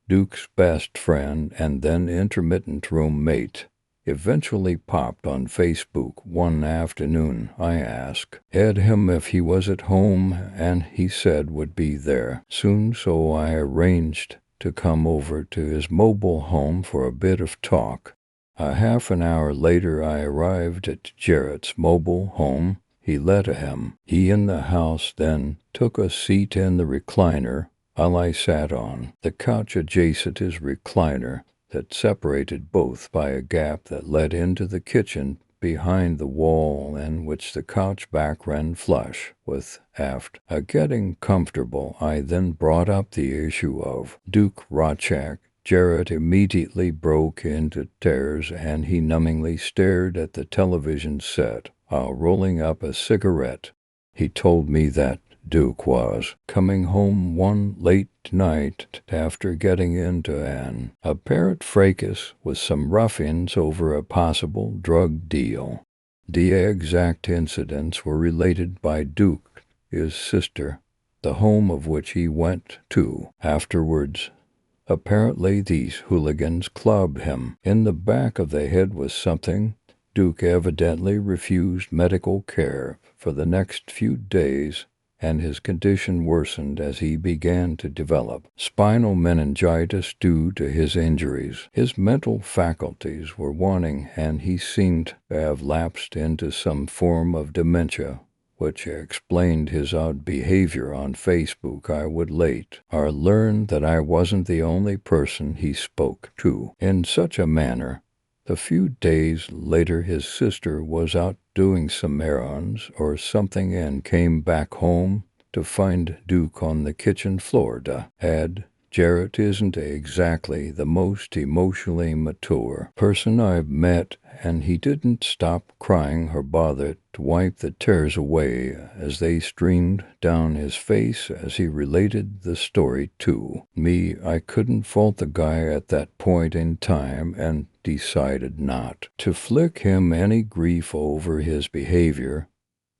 Duke's best friend and then intermittent roommate, eventually popped on Facebook one afternoon. I asked Ed him if he was at home, and he said would be there soon, so I arranged to come over to his mobile home for a bit of talk. A half an hour later, I arrived at Jarrett's mobile home. He let him. He in the house then took a seat in the recliner, while I sat on the couch adjacent his recliner that separated both by a gap that led into the kitchen behind the wall and which the couch back ran flush with aft. Getting comfortable, I then brought up the issue of Duke Rochak. Jarrett immediately broke into tears, and he numbingly stared at the television set while rolling up a cigarette. He told me that Duke was coming home one late night after getting into an apparent fracas with some ruffians over a possible drug deal. The exact incidents were related by Duke, his sister, the home of which he went to afterwards. Apparently these hooligans clubbed him in the back of the head with something. Duke evidently refused medical care for the next few days, and his condition worsened as he began to develop spinal meningitis due to his injuries. His mental faculties were waning, and he seemed to have lapsed into some form of dementia, which explained his odd behavior on Facebook. I would later learn that I wasn't the only person he spoke to in such a manner. A few days later, his sister was out doing some errands or something and came back home to find Duke on the kitchen floor. Jarrett isn't exactly the most emotionally mature person I've met, and he didn't stop crying or bother to wipe the tears away as they streamed down his face as he related the story to me. I couldn't fault the guy at that point in time and decided not to flick him any grief over his behavior.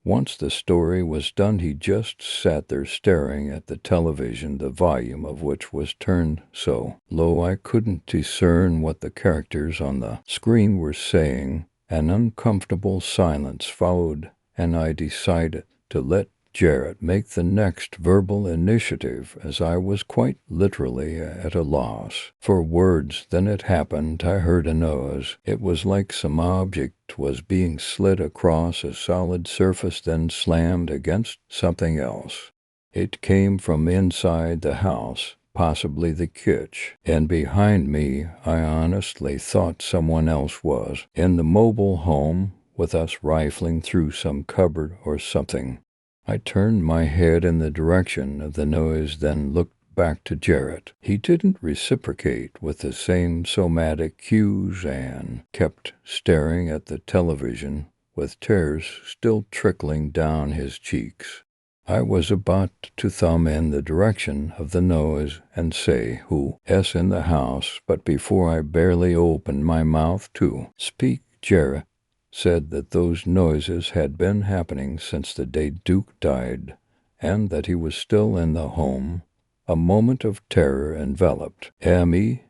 Once the story was done, he just sat there staring at the television, the volume of which was turned so low I couldn't discern what the characters on the screen were saying. An uncomfortable silence followed, and I decided to let Jarrett make the next verbal initiative, as I was quite literally at a loss for words. Then it happened. I heard a noise. It was like some object was being slid across a solid surface, then slammed against something else. It came from inside the house, possibly the kitchen, and behind me. I honestly thought someone else was in the mobile home with us, rifling through some cupboard or something. I turned my head in the direction of the noise, then looked back to Jarrett. He didn't reciprocate with the same somatic cues and kept staring at the television with tears still trickling down his cheeks. I was about to thumb in the direction of the noise and say, "Who's in the house?" but before I barely opened my mouth to speak, Jarrett said that those noises had been happening since the day Duke died, and that he was still in the home. A moment of terror enveloped me.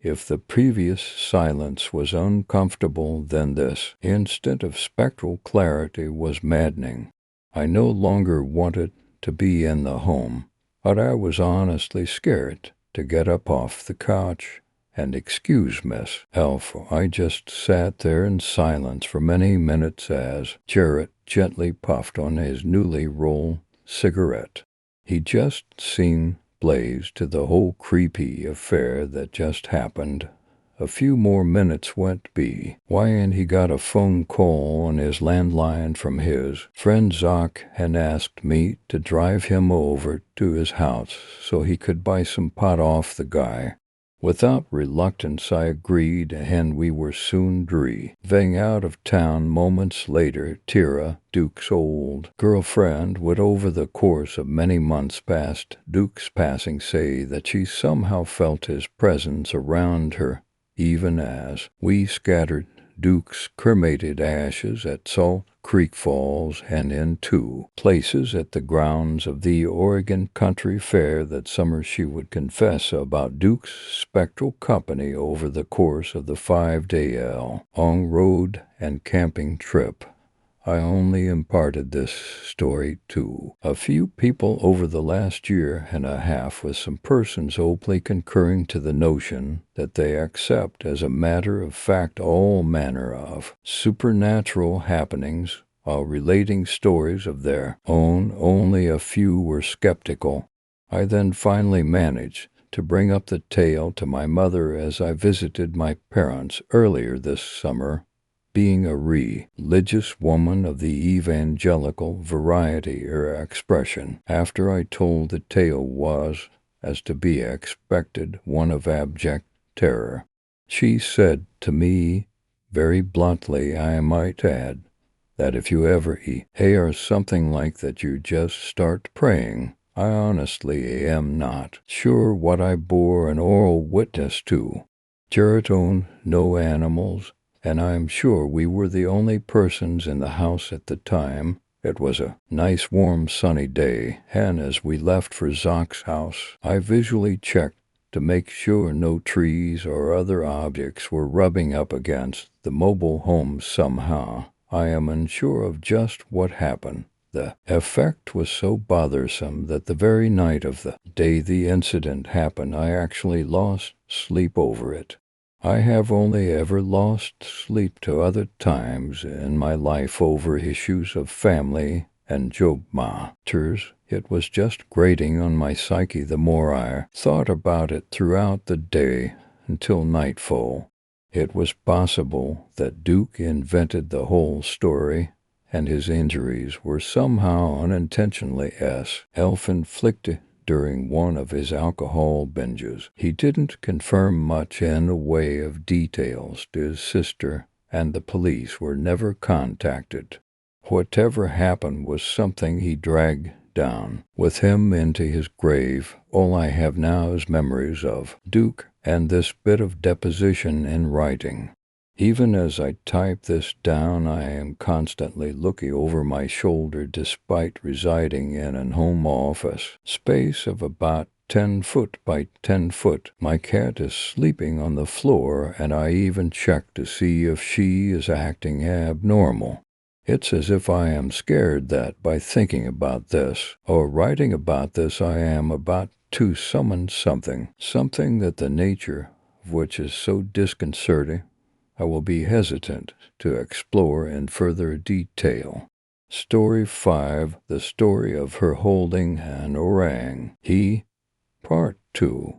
If the previous silence was uncomfortable, then this instant of spectral clarity was maddening. I no longer wanted to be in the home, but I was honestly scared to get up off the couch and excuse Miss Alpha. I just sat there in silence for many minutes as Jarrett gently puffed on his newly rolled cigarette. He just seemed blazed to the whole creepy affair that just happened. A few more minutes went by, and he got a phone call on his landline from his friend Zoc, and asked me to drive him over to his house so he could buy some pot off the guy. Without reluctance I agreed, and we were soon driving out of town. Moments later, Tira, Duke's old girlfriend, would over the course of many months past Duke's passing say that she somehow felt his presence around her, even as we scattered Duke's cremated ashes at Salt Creek Falls and into places at the grounds of the Oregon Country Fair that summer she would confess about Duke's spectral company over the course of the 5-day on-road and camping trip. I only imparted this story to a few people over the last year and a half, with some persons openly concurring to the notion that they accept as a matter of fact all manner of supernatural happenings while relating stories of their own. Only a few were skeptical. I then finally managed to bring up the tale to my mother as I visited my parents earlier this summer. Being a religious woman of the evangelical variety or expression, after I told the tale was, as to be expected, one of abject terror. She said to me, very bluntly I might add, that if you ever hear something like that you just start praying. I honestly am not sure what I bore an oral witness to. Jarrett owned no animals, and I am sure we were the only persons in the house at the time. It was a nice warm sunny day, and as we left for Zach's house, I visually checked to make sure no trees or other objects were rubbing up against the mobile home somehow. I am unsure of just what happened. The effect was so bothersome that the very night of the day the incident happened, I actually lost sleep over it. I have only ever lost sleep to other times in my life over issues of family and job matters. It was just grating on my psyche the more I thought about it throughout the day until nightfall. It was possible that Duke invented the whole story, and his injuries were somehow unintentionally self-inflicted during one of his alcohol binges. He didn't confirm much in the way of details to his sister, and the police were never contacted. Whatever happened was something he dragged down with him into his grave. All I have now is memories of Duke and this bit of deposition in writing. Even as I type this down, I am constantly looking over my shoulder despite residing in an home office space of about 10 foot by 10 foot. My cat is sleeping on the floor, and I even check to see if she is acting abnormal. It's as if I am scared that by thinking about this or writing about this, I am about to summon something that the nature of which is so disconcerting I will be hesitant to explore in further detail. Story 5, The Story of Her Holding an Orang. Part 2.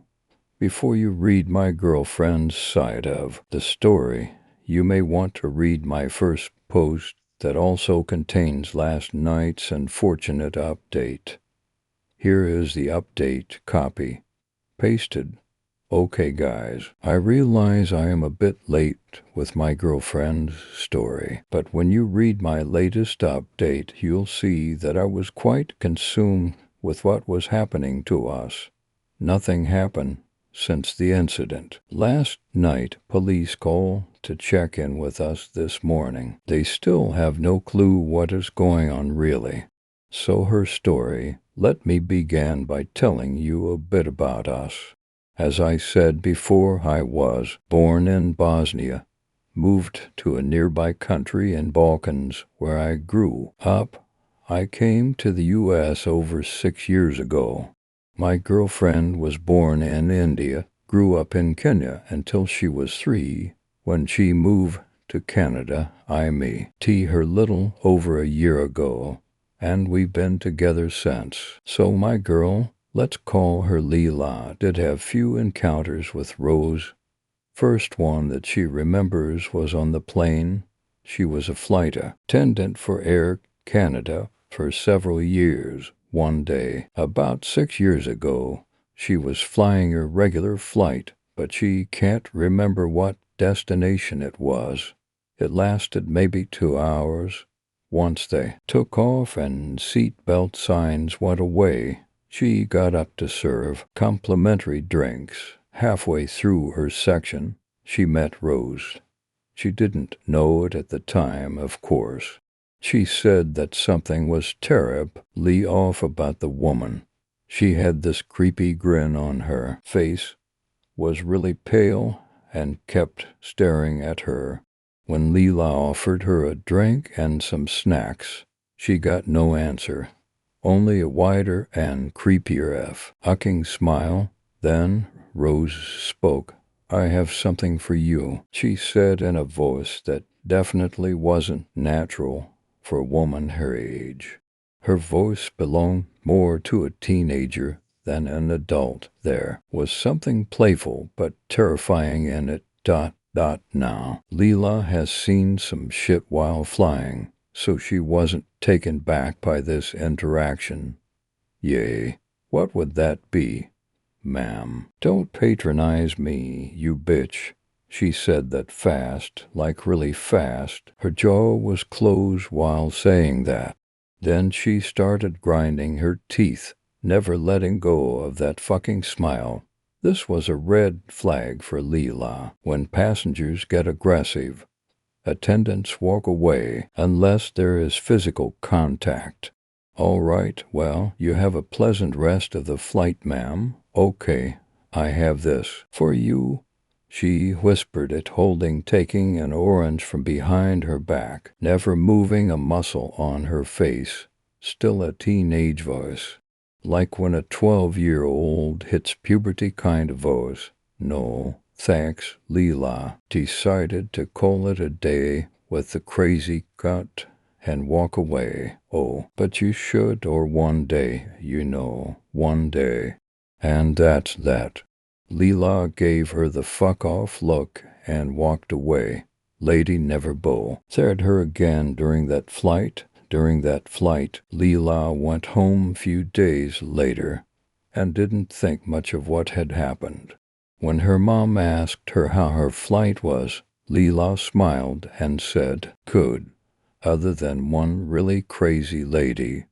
Before you read my girlfriend's side of the story, you may want to read my first post that also contains last night's unfortunate update. Here is the update copy, pasted. Okay guys, I realize I am a bit late with my girlfriend's story, but when you read my latest update, you'll see that I was quite consumed with what was happening to us. Nothing happened since the incident. Last night, police called to check in with us this morning. They still have no clue what is going on really. So her story, let me begin by telling you a bit about us. As I said before, I was born in Bosnia, moved to a nearby country in Balkans where I grew up. I came to the U.S. over 6 years ago. My girlfriend was born in India, grew up in Kenya until she was 3, when she moved to Canada. I met her little over a year ago, and we've been together since. So my girl, let's call her Leela, did have few encounters with Rose. First one that she remembers was on the plane. She was a flight attendant for Air Canada for several years. One day, about 6 years ago, she was flying a regular flight, but she can't remember what destination it was. It lasted maybe 2 hours. Once they took off and seat belt signs went away, she got up to serve complimentary drinks. Halfway through her section, she met Rose. She didn't know it at the time, of course. She said that something was terribly off about the woman. She had this creepy grin on her face, was really pale, and kept staring at her. When Leela offered her a drink and some snacks, she got no answer, only a wider and creepier fucking smile. Then Rose spoke. "I have something for you," she said in a voice that definitely wasn't natural for a woman her age. Her voice belonged more to a teenager than an adult. There was something playful but terrifying in it. Now, Leela has seen some shit while flying, so she wasn't taken back by this interaction. Yay, what would that be? "Ma'am, don't patronize me, you bitch." She said that fast, like really fast. Her jaw was closed while saying that. Then she started grinding her teeth, never letting go of that fucking smile. This was a red flag for Leela. When passengers get aggressive, attendants walk away unless there is physical contact. "All right, well, you have a pleasant rest of the flight, ma'am. Okay, I have this for you." She whispered it, taking an orange from behind her back, never moving a muscle on her face. Still a teenage voice, like when a 12-year-old hits puberty kind of voice. "No, thanks." Leela decided to call it a day with the crazy cut and walk away. "Oh, but you should, or one day, you know, one day." And that's that. Leela gave her the fuck off look and walked away. Lady never bothered her again during that flight. Leela went home a few days later and didn't think much of what had happened. When her mom asked her how her flight was, Leela smiled and said, "Good, other than one really crazy lady."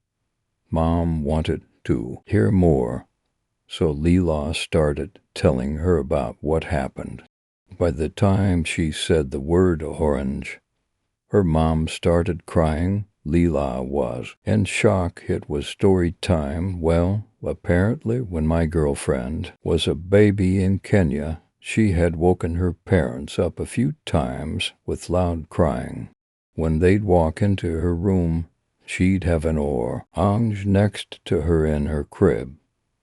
Mom wanted to hear more, so Leela started telling her about what happened. By the time she said the word orange, her mom started crying. Leela was in shock. It was story time. Well, apparently when my girlfriend was a baby in Kenya, she had woken her parents up a few times with loud crying. When they'd walk into her room, she'd have an orange next to her in her crib.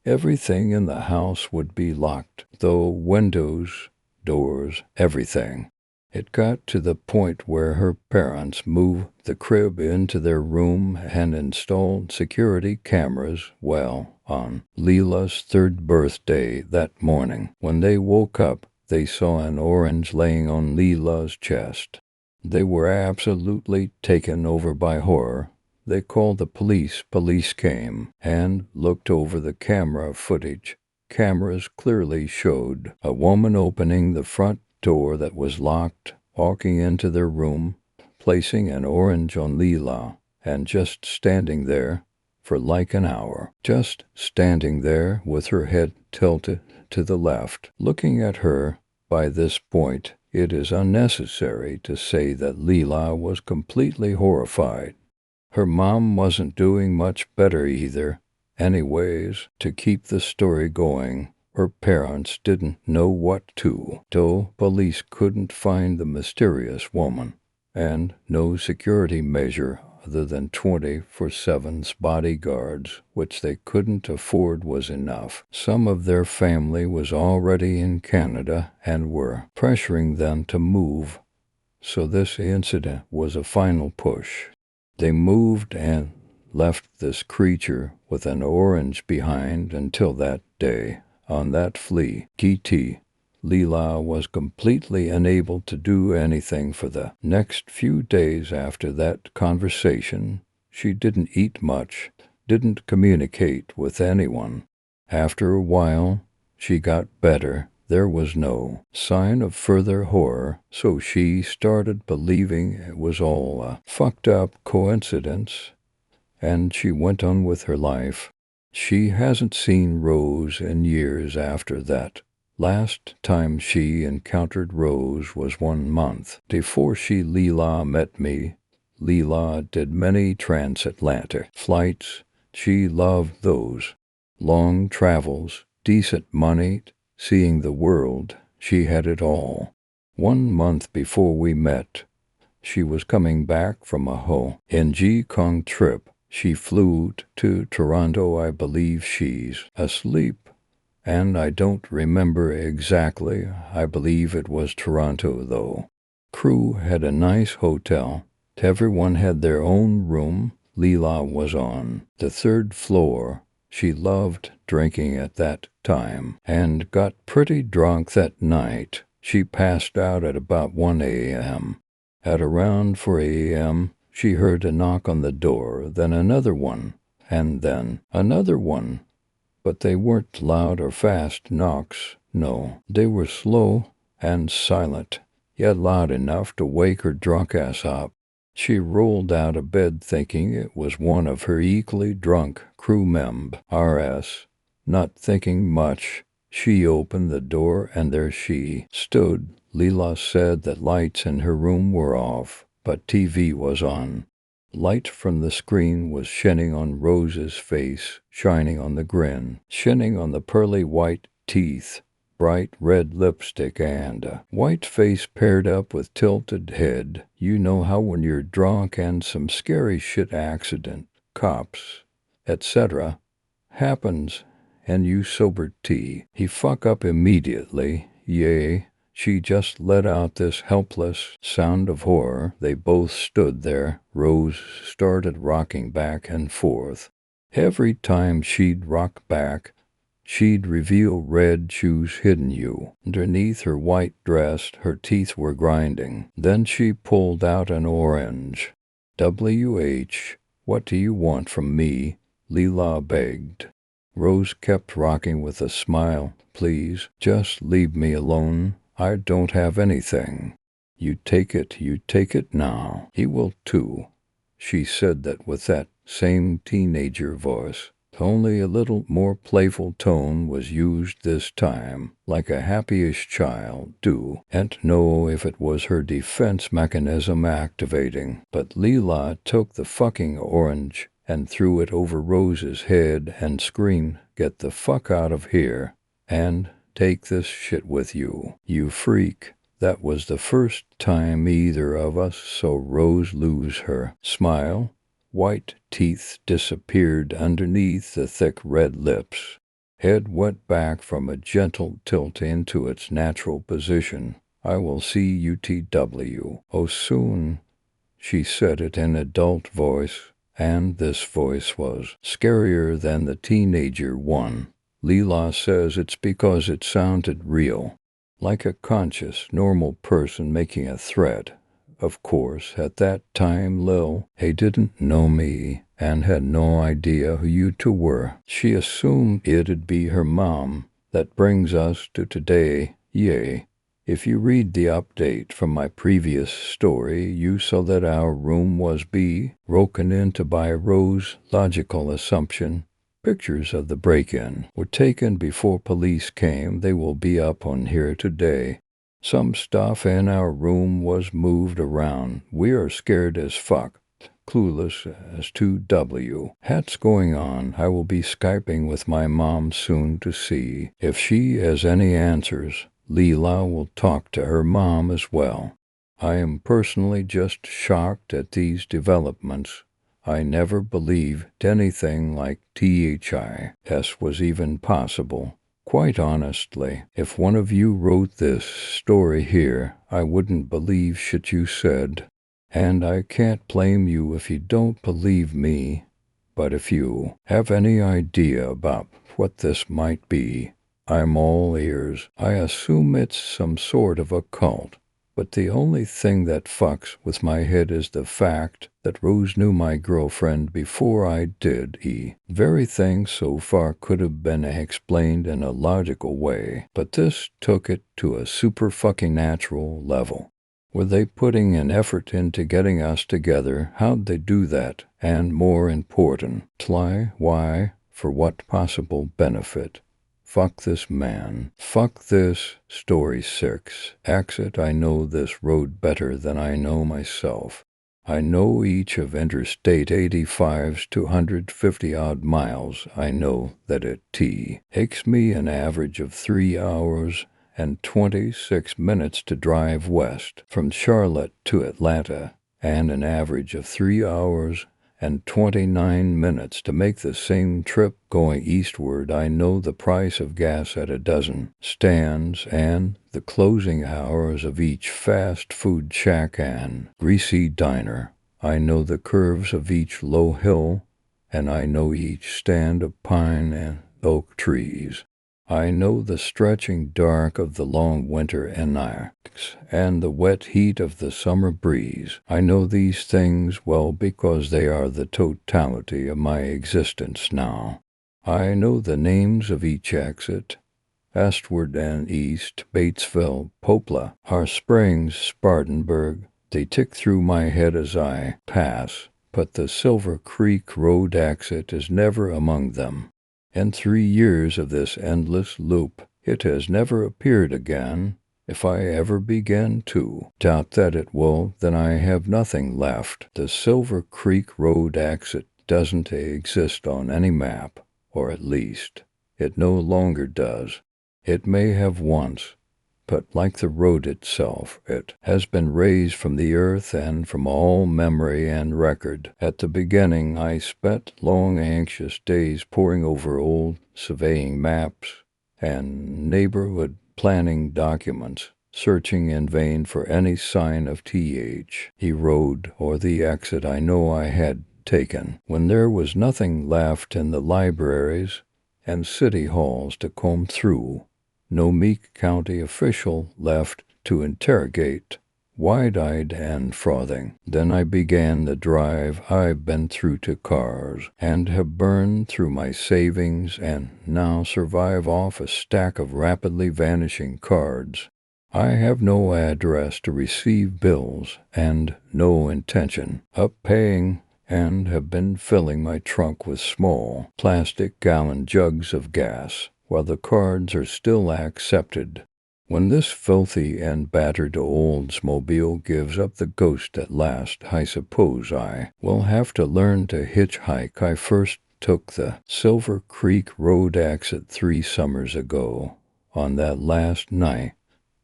Everything in the house would be locked, though windows, doors, everything. It got to the point where her parents moved the crib into their room and installed security cameras. Well, on Leela's 3rd birthday that morning, when they woke up, they saw an orange laying on Leela's chest. They were absolutely taken over by horror. They called the police. Police came and looked over the camera footage. Cameras clearly showed a woman opening the front door that was locked, walking into their room, placing an orange on Leela, and just standing there for like an hour. Just standing there with her head tilted to the left, looking at her. By this point, it is unnecessary to say that Leela was completely horrified. Her mom wasn't doing much better either. Anyways, to keep the story going, her parents didn't know what to do. Police couldn't find the mysterious woman, and no security measure other than 24/7 bodyguards, which they couldn't afford, was enough. Some of their family was already in Canada and were pressuring them to move, so this incident was a final push. They moved and left this creature with an orange behind until that day. On that fleet, Leela was completely unable to do anything for the next few days after that conversation. She didn't eat much, didn't communicate with anyone. After a while, she got better. There was no sign of further horror, so she started believing it was all a fucked up coincidence, and she went on with her life. She hasn't seen Rose in years after that. Last time she encountered Rose was 1 month before Leela met me. Leela did many transatlantic flights. She loved those long travels, decent money, seeing the world. She had it all. 1 month before we met, she was coming back from a Hong Kong trip. She flew to Toronto. I believe she's asleep, and I don't remember exactly. I believe it was Toronto, though. Crew had a nice hotel. Everyone had their own room. Leela was on the 3rd floor. She loved drinking at that time and got pretty drunk that night. She passed out at about 1 a.m. At around 4 a.m., she heard a knock on the door, then another one, and then another one. But they weren't loud or fast knocks. No, they were slow and silent, yet loud enough to wake her drunk ass up. She rolled out of bed thinking it was one of her equally drunk crew members. Not thinking much, she opened the door and there she stood. Leela said that lights in her room were off, but TV was on. Light from the screen was shining on Rose's face, shining on the grin, shining on the pearly white teeth, bright red lipstick, and a white face paired up with tilted head. You know how when you're drunk and some scary shit accident, cops, etc., happens, and you sober tea. He fuck up immediately, yay. She just let out this helpless sound of horror. They both stood there. Rose started rocking back and forth. Every time she'd rock back, she'd reveal red shoes hidden you. Underneath her white dress, her teeth were grinding. Then she pulled out an orange. "WH, what do you want from me?" Leela begged. Rose kept rocking with a smile. "Please, just leave me alone. I don't have anything." You take it now. He will too." She said that with that same teenager voice. Only a little more playful tone was used this time, like a happyish child do, and know if it was her defense mechanism activating. But Leela took the fucking orange and threw it over Rose's head and screamed, "Get the fuck out of here, and take this shit with you, you freak." That was the first time either of us saw Rose lose her smile. White teeth disappeared underneath the thick red lips. Head went back from a gentle tilt into its natural position. "I will see UTW. Oh, soon." She said it in adult voice, and this voice was scarier than the teenager one. Leela says it's because it sounded real, like a conscious, normal person making a threat. Of course, at that time Lil he didn't know me and had no idea who you two were. She assumed it'd be her mom. That brings us to today. Yay. If you read the update from my previous story, you saw that our room was broken into by Rose's logical assumption. Pictures of the break-in were taken before police came. They will be up on here today. Some stuff in our room was moved around. We are scared as fuck, clueless as to what's going on. I will be Skyping with my mom soon to see if she has any answers. Leela will talk to her mom as well. I am personally just shocked at these developments. I never believed anything like THIS was even possible. Quite honestly, if one of you wrote this story here, I wouldn't believe shit you said. And I can't blame you if you don't believe me. But if you have any idea about what this might be, I'm all ears. I assume it's some sort of a cult. But the only thing that fucks with my head is the fact that Rose knew my girlfriend before I did. Very thing so far could have been explained in a logical way, but this took it to a super fucking natural level. Were they putting an effort into getting us together? How'd they do that? And more important, why? For what possible benefit? Fuck this man. Fuck this. Story 6. Exit. I know this road better than I know myself. I know each of Interstate 85's 250-odd miles. I know that it takes me an average of 3 hours and 26 minutes to drive west from Charlotte to Atlanta, and an average of 3 hours and 29 minutes to make the same trip going eastward. I know the price of gas at a dozen stands and the closing hours of each fast food shack and greasy diner. I know the curves of each low hill, and I know each stand of pine and oak trees. I know the stretching dark of the long winter nights and the wet heat of the summer breeze. I know these things well because they are the totality of my existence now. I know the names of each exit, westward and east, Batesville, Poplar, Har Springs, Spartanburg. They tick through my head as I pass, but the Silver Creek Road exit is never among them. In 3 years of this endless loop, it has never appeared again. If I ever begin to doubt that it will, then I have nothing left. The Silver Creek Road exit doesn't exist on any map, or at least, it no longer does. It may have once, but like the road itself, it has been raised from the earth and from all memory and record. At the beginning, I spent long, anxious days poring over old surveying maps and neighborhood planning documents, searching in vain for any sign of the road or the exit I know I had taken, when there was nothing left in the libraries and city halls to comb through. No meek county official left to interrogate, wide-eyed and frothing. Then I began the drive I've been through to cars, and have burned through my savings, and now survive off a stack of rapidly vanishing cards. I have no address to receive bills, and no intention of paying, and have been filling my trunk with small plastic gallon jugs of gas, while the cards are still accepted. When this filthy and battered Oldsmobile gives up the ghost at last, I suppose I will have to learn to hitchhike. I first took the Silver Creek Road exit 3 summers ago, on that last night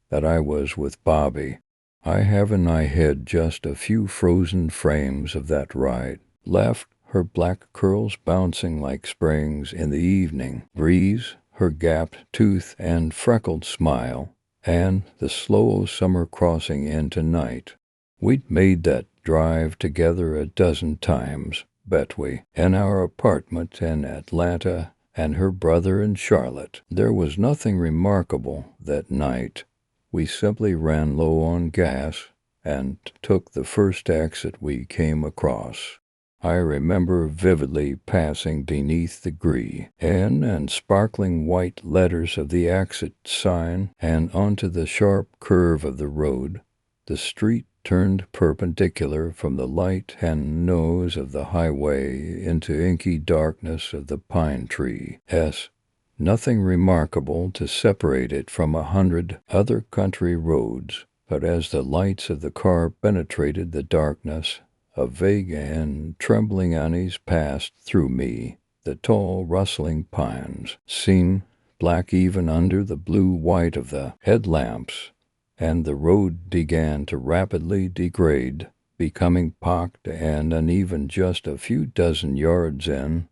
that I was with Bobby. I have in my head just a few frozen frames of that ride left, her black curls bouncing like springs in the evening breeze, her gapped tooth and freckled smile, and the slow summer crossing into night. We'd made that drive together a dozen times, bet we, in our apartment in Atlanta, and her brother in Charlotte. There was nothing remarkable that night. We simply ran low on gas and took the first exit we came across. I remember vividly passing beneath the green and sparkling white letters of the exit sign and onto the sharp curve of the road. The street turned perpendicular from the light and nose of the highway into inky darkness of the pine trees. Nothing remarkable to separate it from 100 other country roads, but as the lights of the car penetrated the darkness, a vague and trembling unease passed through me. The tall, rustling pines seemed black even under the blue-white of the headlamps, and the road began to rapidly degrade, becoming pocked and uneven just a few dozen yards in.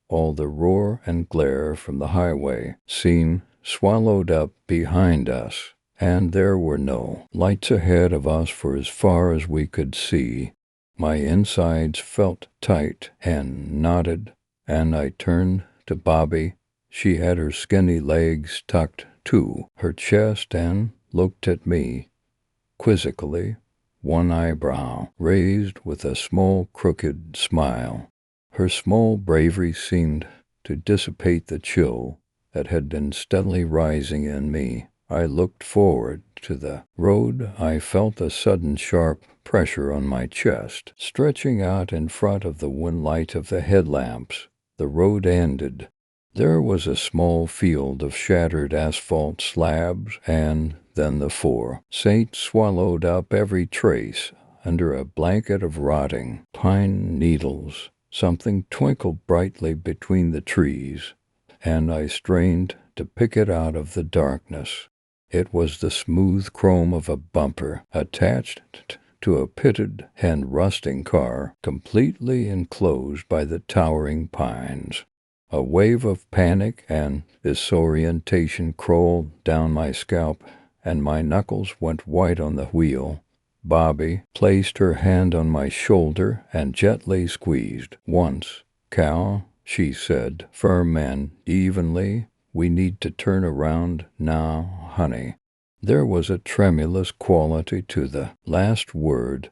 All the roar and glare from the highway seemed swallowed up behind us, and there were no lights ahead of us for as far as we could see. My insides felt tight and knotted, and I turned to Bobby. She had her skinny legs tucked to her chest and looked at me quizzically, one eyebrow raised with a small crooked smile. Her small bravery seemed to dissipate the chill that had been steadily rising in me. I looked forward to the road. I felt a sudden sharp pressure on my chest, stretching out in front of the one light of the headlamps. The road ended. There was a small field of shattered asphalt slabs, and then the 4 Saints swallowed up every trace under a blanket of rotting pine needles. Something twinkled brightly between the trees, and I strained to pick it out of the darkness. It was the smooth chrome of a bumper attached to a pitted and rusting car, completely enclosed by the towering pines. A wave of panic and disorientation crawled down my scalp, and my knuckles went white on the wheel. Bobby placed her hand on my shoulder and gently squeezed. "Once, Cal," she said, firm and evenly. "We need to turn around now, honey." There was a tremulous quality to the last word,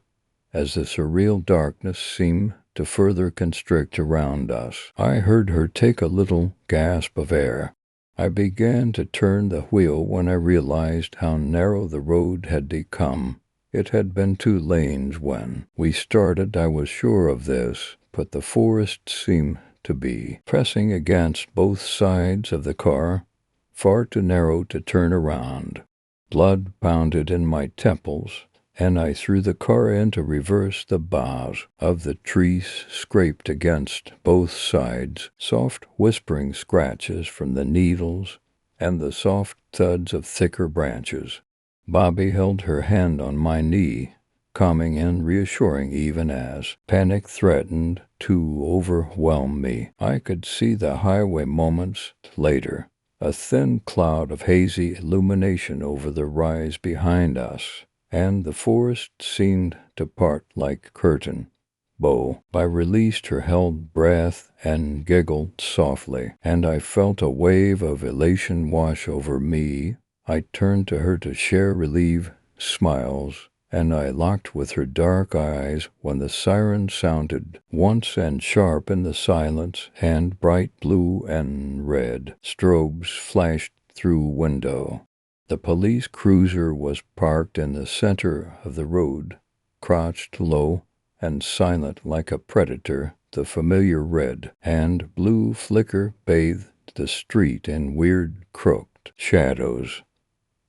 as the surreal darkness seemed to further constrict around us. I heard her take a little gasp of air. I began to turn the wheel when I realized how narrow the road had become. It had been 2 lanes when we started, I was sure of this, but the forest seemed to be pressing against both sides of the car, far too narrow to turn around. Blood pounded in my temples, and I threw the car into reverse. The boughs of the trees scraped against both sides, soft whispering scratches from the needles and the soft thuds of thicker branches. Bobby held her hand on my knee, calming and reassuring even as panic threatened to overwhelm me. I could see the highway moments later, a thin cloud of hazy illumination over the rise behind us, and the forest seemed to part like curtain. I released her held breath and giggled softly, and I felt a wave of elation wash over me. I turned to her to share relieved smiles, and I locked with her dark eyes when the siren sounded once and sharp in the silence, and bright blue and red strobes flashed through window. The police cruiser was parked in the center of the road, crouched low and silent like a predator. The familiar red and blue flicker bathed the street in weird crooked shadows.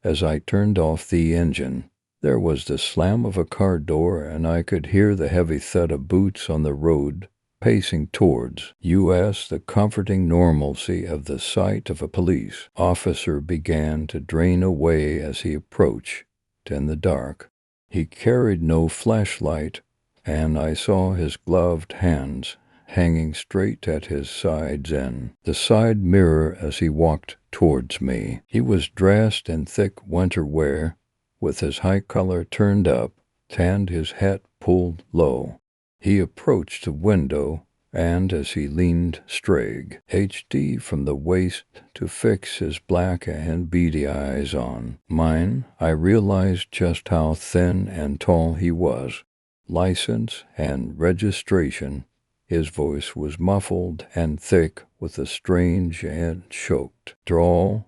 As I turned off the engine, there was the slam of a car door, and I could hear the heavy thud of boots on the road. Pacing towards us, the comforting normalcy of the sight of a police officer began to drain away as he approached in the dark. He carried no flashlight, and I saw his gloved hands hanging straight at his sides in the side mirror as he walked towards me. He was dressed in thick winter wear, with his high collar turned up and his hat pulled low. He approached the window, and as he leaned straight HD from the waist to fix his black and beady eyes on mine, I realized just how thin and tall he was. License and registration. His voice was muffled and thick with a strange and choked drawl,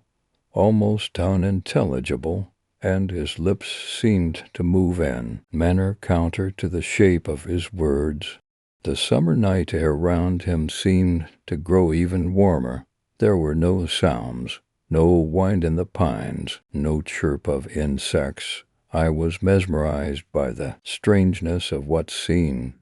almost unintelligible, and his lips seemed to move in manner counter to the shape of his words. The summer night air round him seemed to grow even warmer. There were no sounds, no wind in the pines, no chirp of insects. I was mesmerized by the strangeness of what seemed,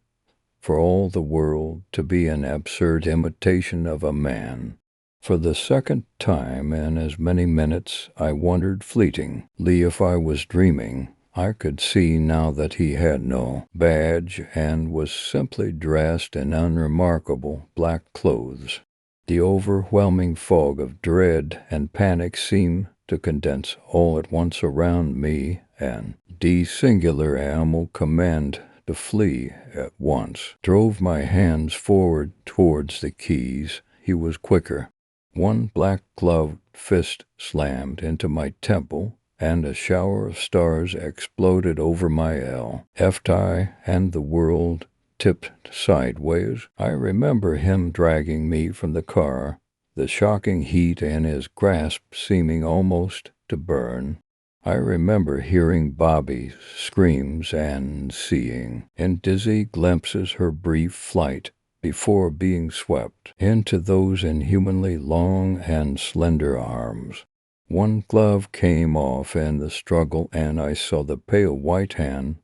for all the world, to be an absurd imitation of a man. For the second time in as many minutes, I wondered fleetingly if I was dreaming. I could see now that he had no badge and was simply dressed in unremarkable black clothes. The overwhelming fog of dread and panic seemed to condense all at once around me, and the singular animal command to flee at once drove my hands forward towards the keys. He was quicker. One black-gloved fist slammed into my temple, and a shower of stars exploded over my left eye, and the world tipped sideways. I remember him dragging me from the car, the shocking heat in his grasp seeming almost to burn. I remember hearing Bobby's screams and seeing in dizzy glimpses her brief flight before being swept into those inhumanly long and slender arms. One glove came off in the struggle, and I saw the pale white hand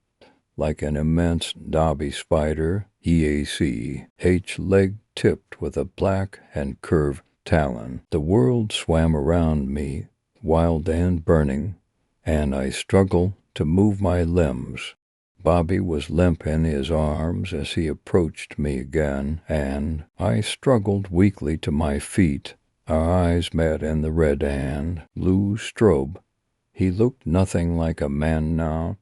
like an immense knobby spider, EAC, H leg tipped with a black and curved talon. The world swam around me, wild and burning, and I struggled to move my limbs. Bobby was limp in his arms as he approached me again, and I struggled weakly to my feet. Our eyes met in the red and blue strobe. He looked nothing like a man now.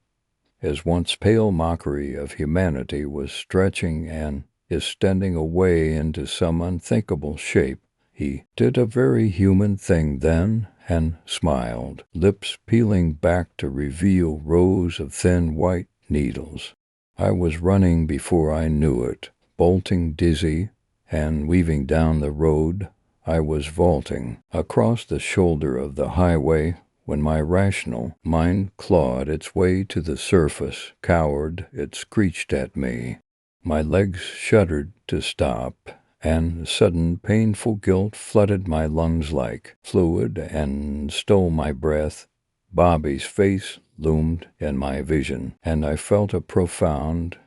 His once pale mockery of humanity was stretching and extending away into some unthinkable shape. He did a very human thing then and smiled, lips peeling back to reveal rows of thin white needles. I was running before I knew it, bolting dizzy and weaving down the road. I was vaulting across the shoulder of the highway when my rational mind clawed its way to the surface. Coward, it screeched at me. My legs shuddered to stop, and sudden painful guilt flooded my lungs like fluid and stole my breath. Bobby's face loomed in my vision, and I felt a profound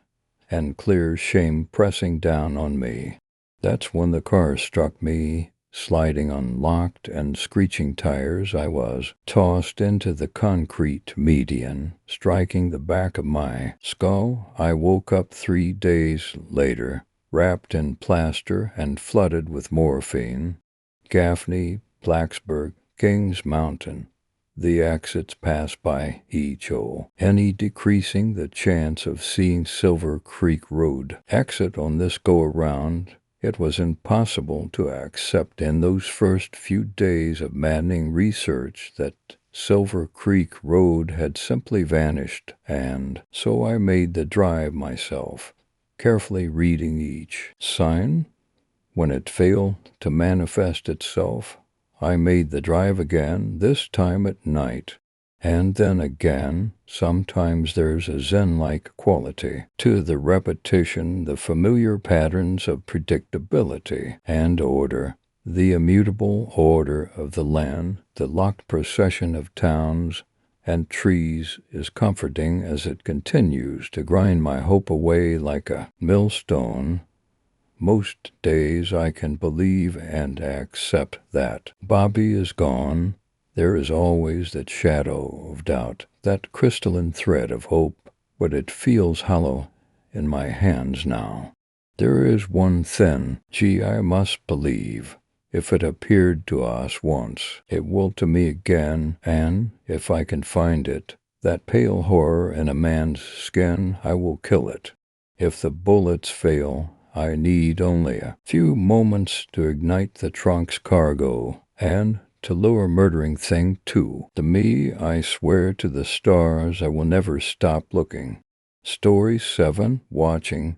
and clear shame pressing down on me. That's when the car struck me. Sliding on locked and screeching tires, I was tossed into the concrete median, striking the back of my skull. I woke up 3 days later, wrapped in plaster and flooded with morphine. Gaffney, Blacksburg, Kings Mountain. The exits passed by each hole, any decreasing the chance of seeing Silver Creek Road. Exit on this go-around. It was impossible to accept in those first few days of maddening research that Silver Creek Road had simply vanished, and so I made the drive myself, carefully reading each sign. When it failed to manifest itself, I made the drive again, this time at night. And then again. Sometimes there's a zen-like quality to the repetition, the familiar patterns of predictability and order, the immutable order of the land, the locked procession of towns and trees is comforting as it continues to grind my hope away like a millstone. Most days I can believe and accept that Bobby is gone. There is always that shadow of doubt, that crystalline thread of hope, but it feels hollow in my hands now. There is one thin, I must believe. If it appeared to us once, it will to me again, and, if I can find it, that pale horror in a man's skin, I will kill it. If the bullets fail, I need only a few moments to ignite the trunk's cargo, and to lure a murdering thing too. To me, I swear to the stars I will never stop looking. Story 7, Watching.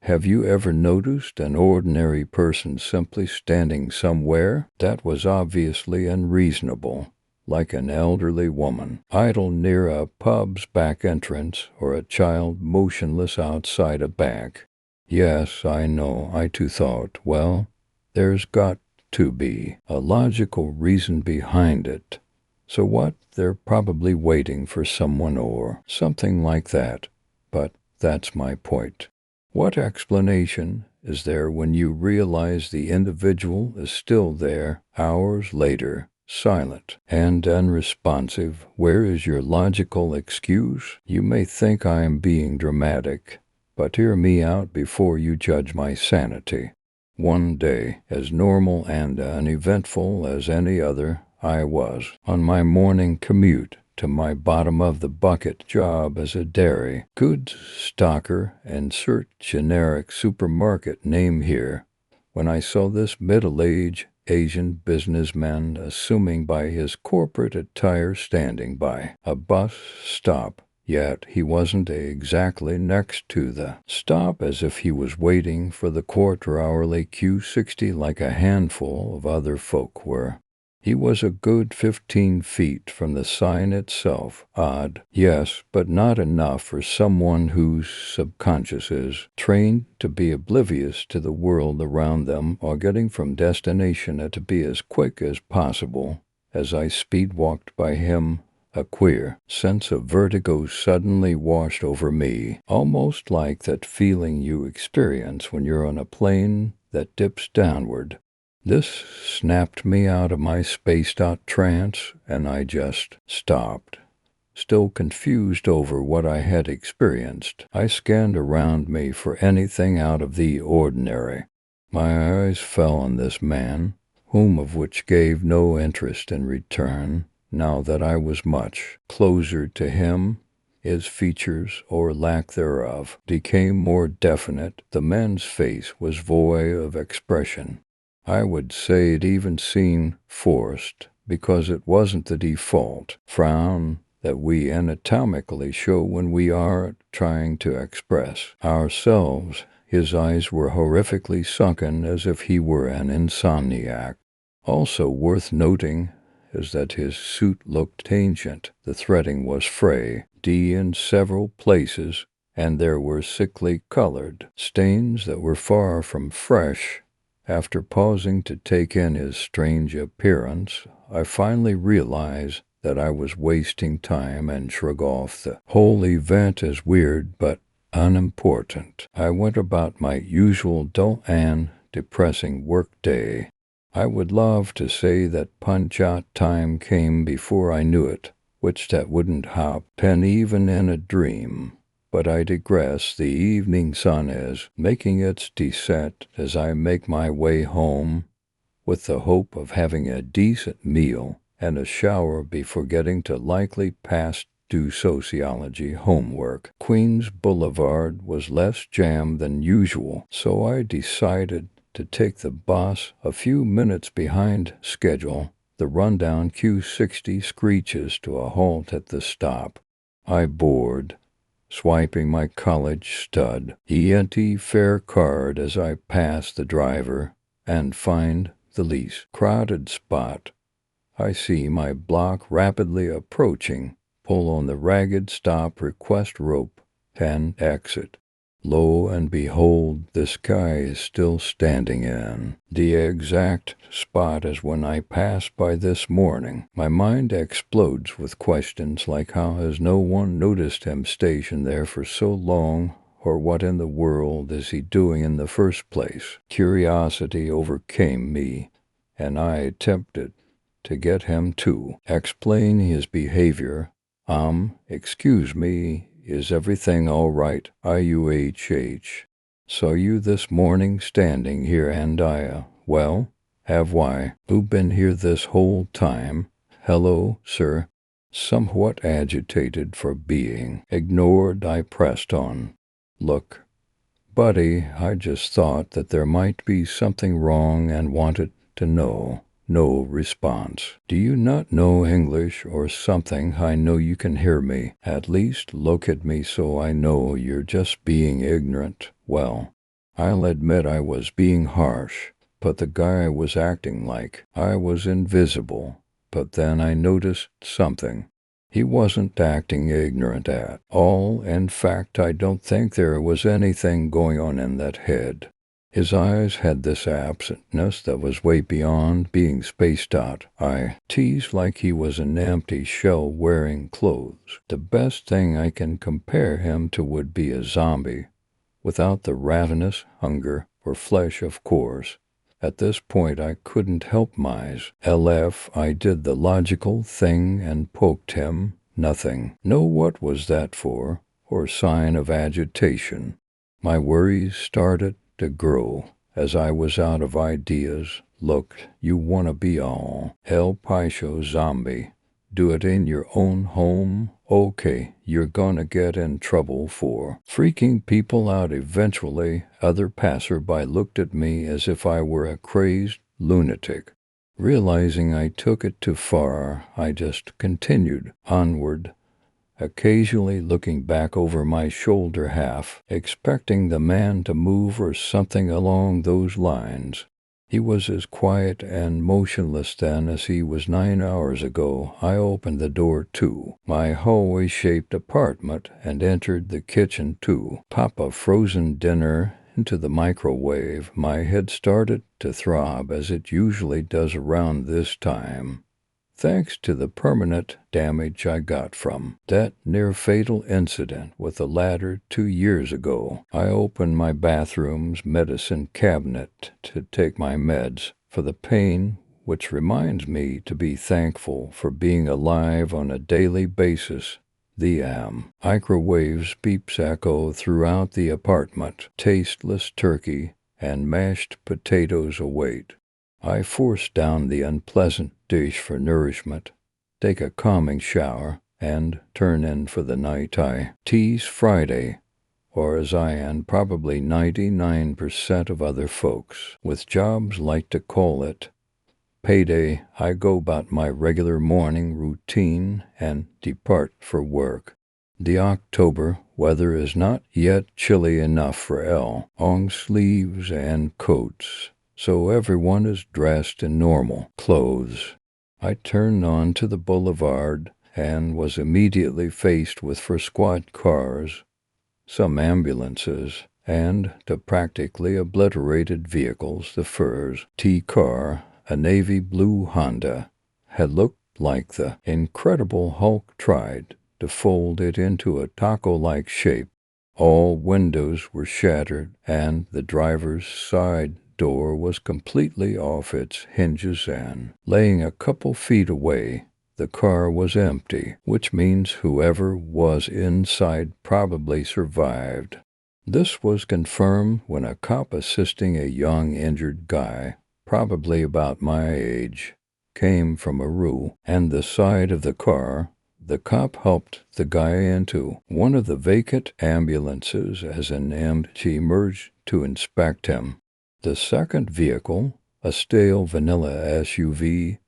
Have you ever noticed an ordinary person simply standing somewhere? That was obviously unreasonable, like an elderly woman, idle near a pub's back entrance, or a child motionless outside a bank. Yes, I know, I too thought, well, there's got to be a logical reason behind it. So what? They're probably waiting for someone or something like that. But that's my point. What explanation is there when you realize the individual is still there hours later, silent and unresponsive? Where is your logical excuse? You may think I am being dramatic, but hear me out before you judge my sanity. One day, as normal and uneventful as any other, I was on my morning commute to my bottom-of-the-bucket job as a dairy goods stocker, insert generic supermarket name here, when I saw this middle-aged Asian businessman assuming by his corporate attire standing by a bus stop. Yet he wasn't exactly next to the stop, as if he was waiting for the quarter-hourly Q60 like a handful of other folk were. He was a good 15 feet from the sign itself. Odd, yes, but not enough for someone whose subconscious is trained to be oblivious to the world around them, or getting from destination to be as quick as possible. As I speed-walked by him, A queer sense of vertigo suddenly washed over me, almost like that feeling you experience when you're on a plane that dips downward. This snapped me out of my spaced-out trance, and I just stopped. Still confused over what I had experienced, I scanned around me for anything out of the ordinary. My eyes fell on this man, whom of which gave no interest in return, now that I was much closer to him. His features, or lack thereof, became more definite. The man's face was void of expression. I would say it even seemed forced, because it wasn't the default frown that we anatomically show when we are trying to express ourselves. His eyes were horrifically sunken, as if he were an insomniac. Also worth noting is that his suit looked ancient. The threading was frayed in several places, and there were sickly colored stains that were far from fresh. After pausing to take in his strange appearance, I finally realized that I was wasting time and shrugged off the whole event as weird but unimportant. I went about my usual dull and depressing work-day. I would love to say that punch-out time came before I knew it, which that wouldn't happen even in a dream. But I digress. The evening sun is making its descent as I make my way home, with the hope of having a decent meal and a shower before getting to likely past due sociology homework. Queens Boulevard was less jammed than usual, so I decided to take the bus a few minutes behind schedule. The rundown Q60 screeches to a halt at the stop. I board, swiping my college stud ENT fare card as I pass the driver and find the least crowded spot. I see my block rapidly approaching, pull on the ragged stop request rope, and exit. Lo and behold, this guy is still standing in the exact spot as when I passed by this morning. My mind explodes with questions like how has no one noticed him stationed there for so long, or what in the world is he doing in the first place? Curiosity overcame me, and I attempted to get him to explain his behavior. Excuse me, is everything all right? IUHH. Saw you this morning standing here and well, have I? Who been here this whole time? Hello, sir. Somewhat agitated for being ignored, I pressed on. Look, buddy, I just thought that there might be something wrong and wanted to know. No response. Do you not know English or something? I know you can hear me. At least look at me so I know you're just being ignorant. Well, I'll admit I was being harsh, but the guy was acting like I was invisible. But then I noticed something. He wasn't acting ignorant at all. In fact, I don't think there was anything going on in that head. His eyes had this absentness that was way beyond being spaced out. I teased like he was an empty shell wearing clothes. The best thing I can compare him to would be a zombie, without the ravenous hunger for flesh, of course. At this point I couldn't help myself. I did the logical thing and poked him. Nothing. No, what was that for? Or sign of agitation? My worries started to grow as I was out of ideas. Look, you wanna be all El Paso zombie. Do it in your own home? Okay, you're gonna get in trouble for freaking people out eventually. Other passerby looked at me as if I were a crazed lunatic. Realizing I took it too far, I just continued onward, occasionally looking back over my shoulder, half expecting the man to move or something along those lines. He was as quiet and motionless then as he was 9 hours ago. I opened the door to my hallway-shaped apartment and entered the kitchen to pop a frozen dinner into the microwave. My head started to throb as it usually does around this time. thanks to the permanent damage I got from that near-fatal incident with a ladder 2 years ago. I opened my bathroom's medicine cabinet to take my meds for the pain, which reminds me to be thankful for being alive on a daily basis. The microwave's beeps echo throughout the apartment. Tasteless turkey and mashed potatoes await. I force down the unpleasant dish for nourishment, take a calming shower, and turn in for the night. I tease Friday, or as I and probably 99% of other folks with jobs like to call it, payday. I go about my regular morning routine and depart for work. The October weather is not yet chilly enough for long sleeves and coats, so everyone is dressed in normal clothes. I turned on to the boulevard and was immediately faced with four squad cars, some ambulances, and the practically obliterated vehicles. The first T-car, a navy blue Honda, had looked like the Incredible Hulk tried to fold it into a taco-like shape. All windows were shattered, and the driver's side door was completely off its hinges, and laying a couple feet away, the car was empty, which means whoever was inside probably survived. This was confirmed when a cop assisting a young injured guy, probably about my age, came from a room and the side of the car. The cop helped the guy into one of the vacant ambulances as an EMT emerged to inspect him. The second vehicle, a stale vanilla SUV,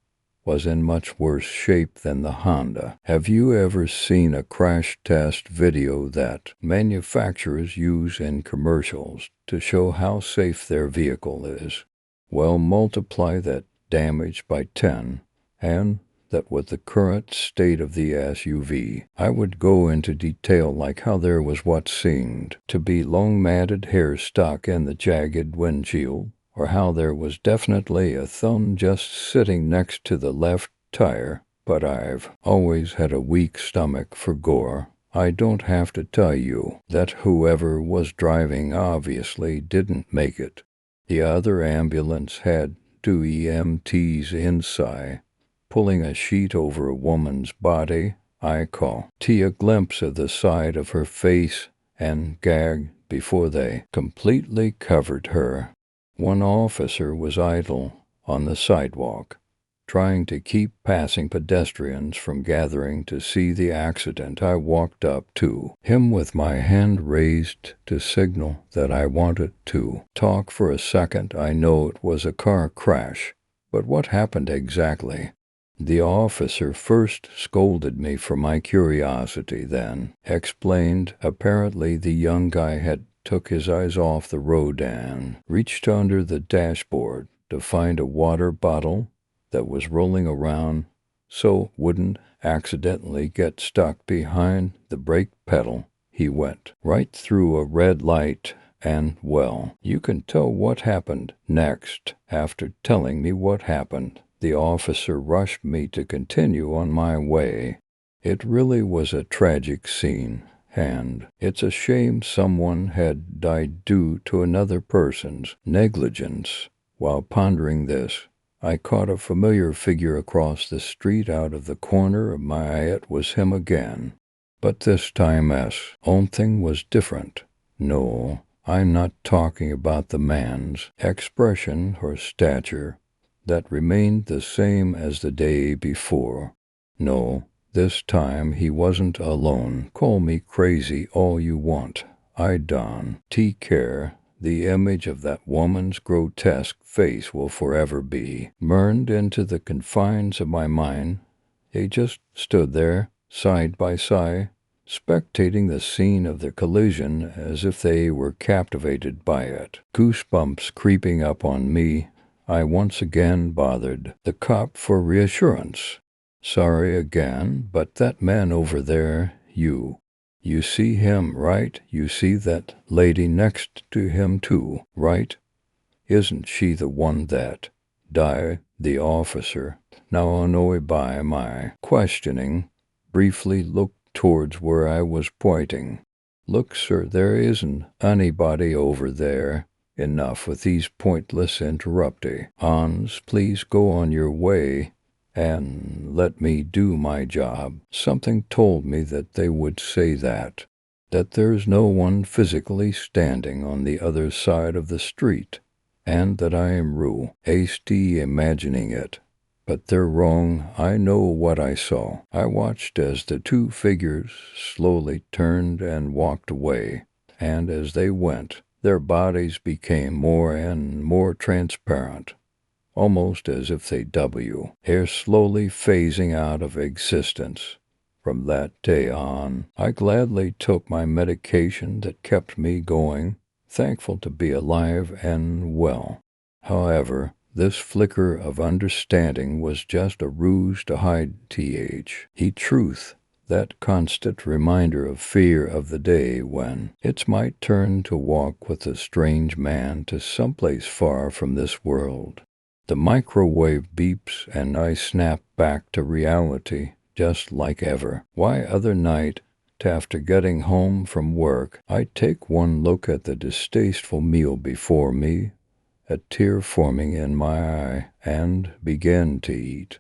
was in much worse shape than the Honda. Have you ever seen a crash test video that manufacturers use in commercials to show how safe their vehicle is? Well, multiply that damage by 10, and that with the current state of the SUV, I would go into detail like how there was what seemed to be long matted hair stuck in the jagged windshield, or how there was definitely a thumb just sitting next to the left tire. But I've always had a weak stomach for gore. I don't have to tell you that whoever was driving obviously didn't make it. The other ambulance had 2 EMTs inside, pulling a sheet over a woman's body. I caught a glimpse of the side of her face and gagged before they completely covered her. One officer was idle on the sidewalk, trying to keep passing pedestrians from gathering to see the accident. I walked up to him with my hand raised to signal that I wanted to talk for a second. I know it was a car crash, but what happened exactly? The officer first scolded me for my curiosity, then explained apparently the young guy had took his eyes off the road and reached under the dashboard to find a water bottle that was rolling around so wouldn't accidentally get stuck behind the brake pedal. He went right through a red light, and, well, you can tell what happened next. After telling me what happened, the officer rushed me to continue on my way. It really was a tragic scene, and it's a shame someone had died due to another person's negligence. While pondering this, I caught a familiar figure across the street out of the corner of my eye. It was him again. But this time something was different. No, I'm not talking about the man's expression or stature that remained the same as the day before. No, this time he wasn't alone. Call me crazy all you want. I don't care. The image of that woman's grotesque face will forever be burned into the confines of my mind. They just stood there, side by side, spectating the scene of the collision as if they were captivated by it. Goosebumps creeping up on me. I once again bothered the cop for reassurance. Sorry again, but that man over there, you see him, right? You see that lady next to him too, right? Isn't she the one that Die, the officer, now annoyed by my questioning, briefly looked towards where I was pointing. Look, sir, there isn't anybody over there. Enough with these pointless interrupting. Hans, please go on your way and let me do my job. Something told me that they would say that there's no one physically standing on the other side of the street, and that I am hasty imagining it. But they're wrong. I know what I saw. I watched as the two figures slowly turned and walked away, and as they went, their bodies became more and more transparent, almost as if they hair slowly phasing out of existence. From that day on, I gladly took my medication that kept me going, thankful to be alive and well. However, this flicker of understanding was just a ruse to hide truth, that constant reminder of fear of the day when it's my turn to walk with a strange man to someplace far from this world. The microwave beeps and I snap back to reality, just like ever. Why, other night, after getting home from work, I take one look at the distasteful meal before me, a tear forming in my eye, and begin to eat.